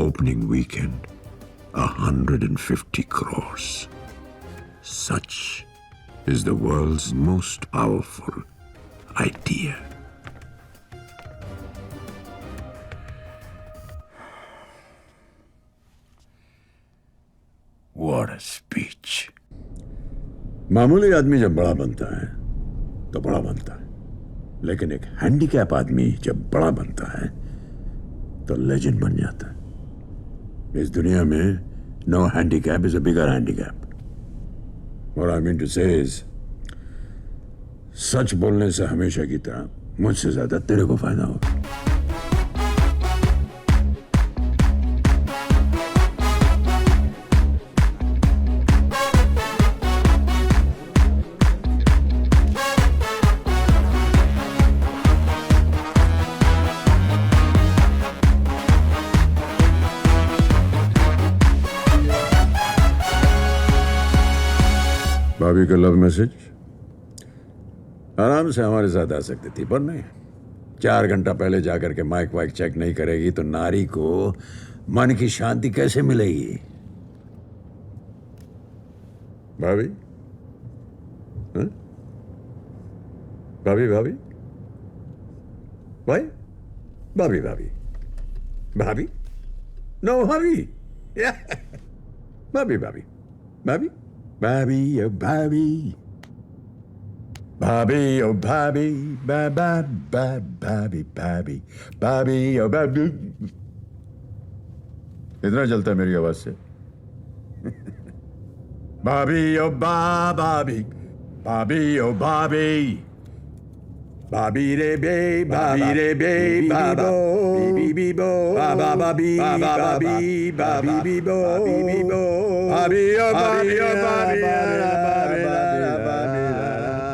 Opening weekend, 150 crores. Such is the world's most powerful idea. What a speech. मामूली आदमी जब बड़ा बनता है तो बड़ा बनता है, लेकिन एक हैंडीकैप आदमी जब बड़ा बनता है तो लेजेंड बन जाता है। इस दुनिया में no handicap is a bigger handicap. What I mean to say is, सच बोलने से हमेशा की तरह मुझसे ज्यादा तेरे को फायदा होगा। भाभी का लव मैसेज आराम से हमारे साथ आ सकती थी, पर नहीं। 4 घंटा पहले जाकर के माइक वाइक चेक नहीं करेगी तो नारी को मन की शांति कैसे मिलेगी? भाभी, हाँ? भाभी भाभी भाई भाभी भाभी भाभी नो भाभी भाभी भाभी भाभी Baby, oh baby, baby, oh baby, baby, baby, oh baby. इतना जलता है मेरी आवाज से। बाबी ओ बाबी, बाबी ओ बाबी, बाबी रे बे, बाबी रे बे, बाबा, बीबी बो, बाबा बाबी, बाबा बी, बाबी बी बो, बीबी बो, बाबी ओ बाबी ओ बाबी,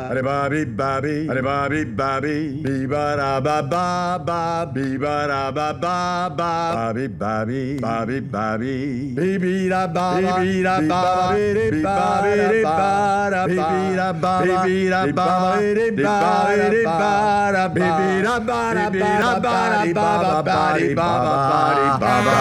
अरे बाबी बाबी, अरे बाबी बाबी, बीबारा बाबा बा, बीबारा बाबा बा, बाबी बाबी, बाबी बाबी, बीबीरा बाबा, बीबीरा बाबा रे बाबा रे बारा, बीबीरा बाबा, बीबीरा बाबा रे बाबा रे बारा, बीबीरा बारा बीबीरा बारा बाबा बारी बाबा बारी बाबा।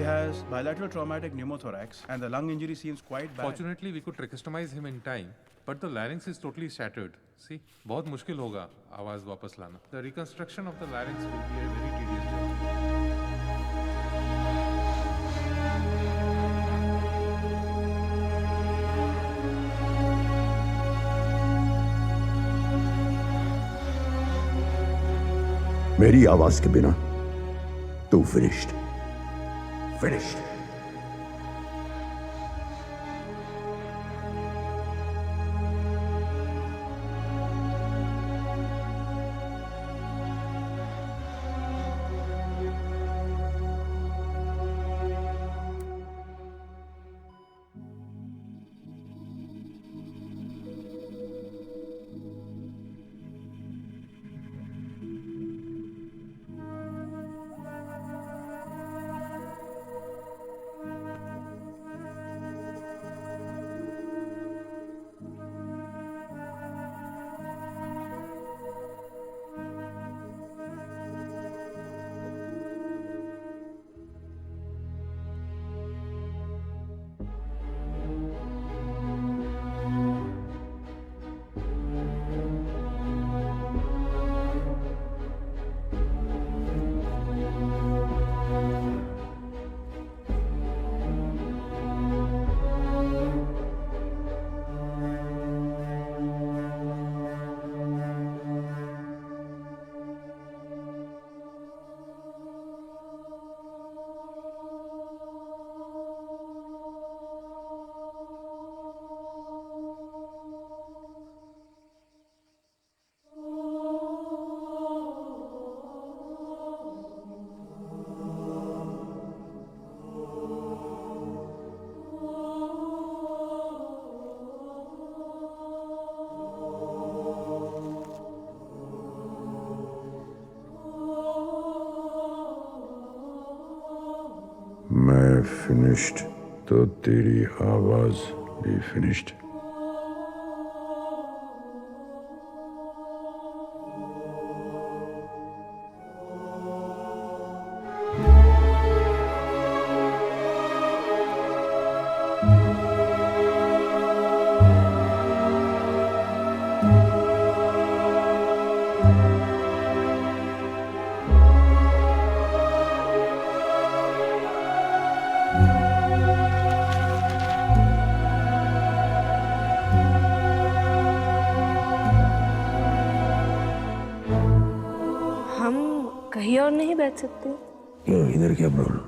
has bilateral traumatic pneumothorax and the lung injury seems quite bad. Fortunately, we could tracheostomize him in time, but the larynx is totally shattered. See, बहुत मुश्किल होगा आवाज वापस लाना. The reconstruction of the larynx will be a very tedious job. मेरी आवाज के बिना तू फिनिश्ड फिनिश्ड मैं फिनिश्ड तो तेरी आवाज भी फिनिश्ड कहीं और नहीं बैठ सकते? इधर क्या प्रॉब्लम?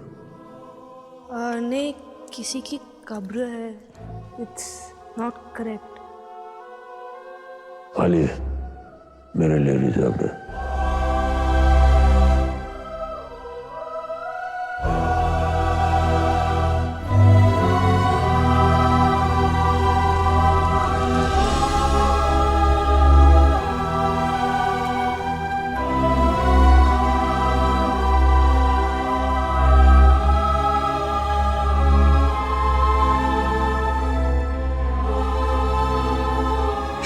नहीं, किसी की कब्र है. It's not correct. खाली है, मेरे लिए रिजर्व है.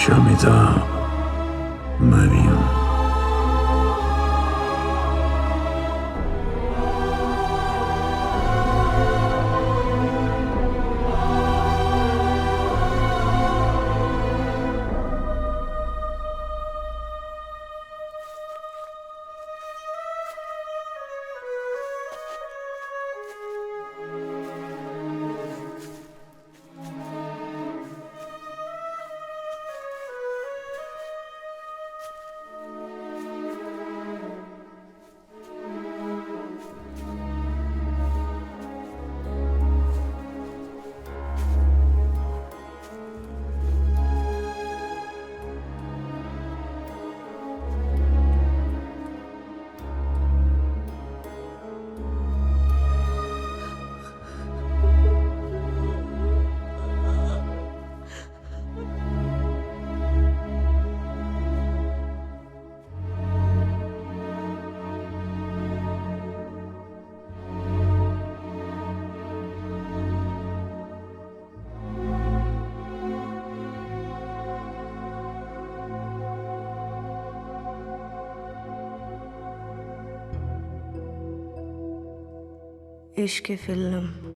शमिता, मैं भी हूं. इश्क फिल्म।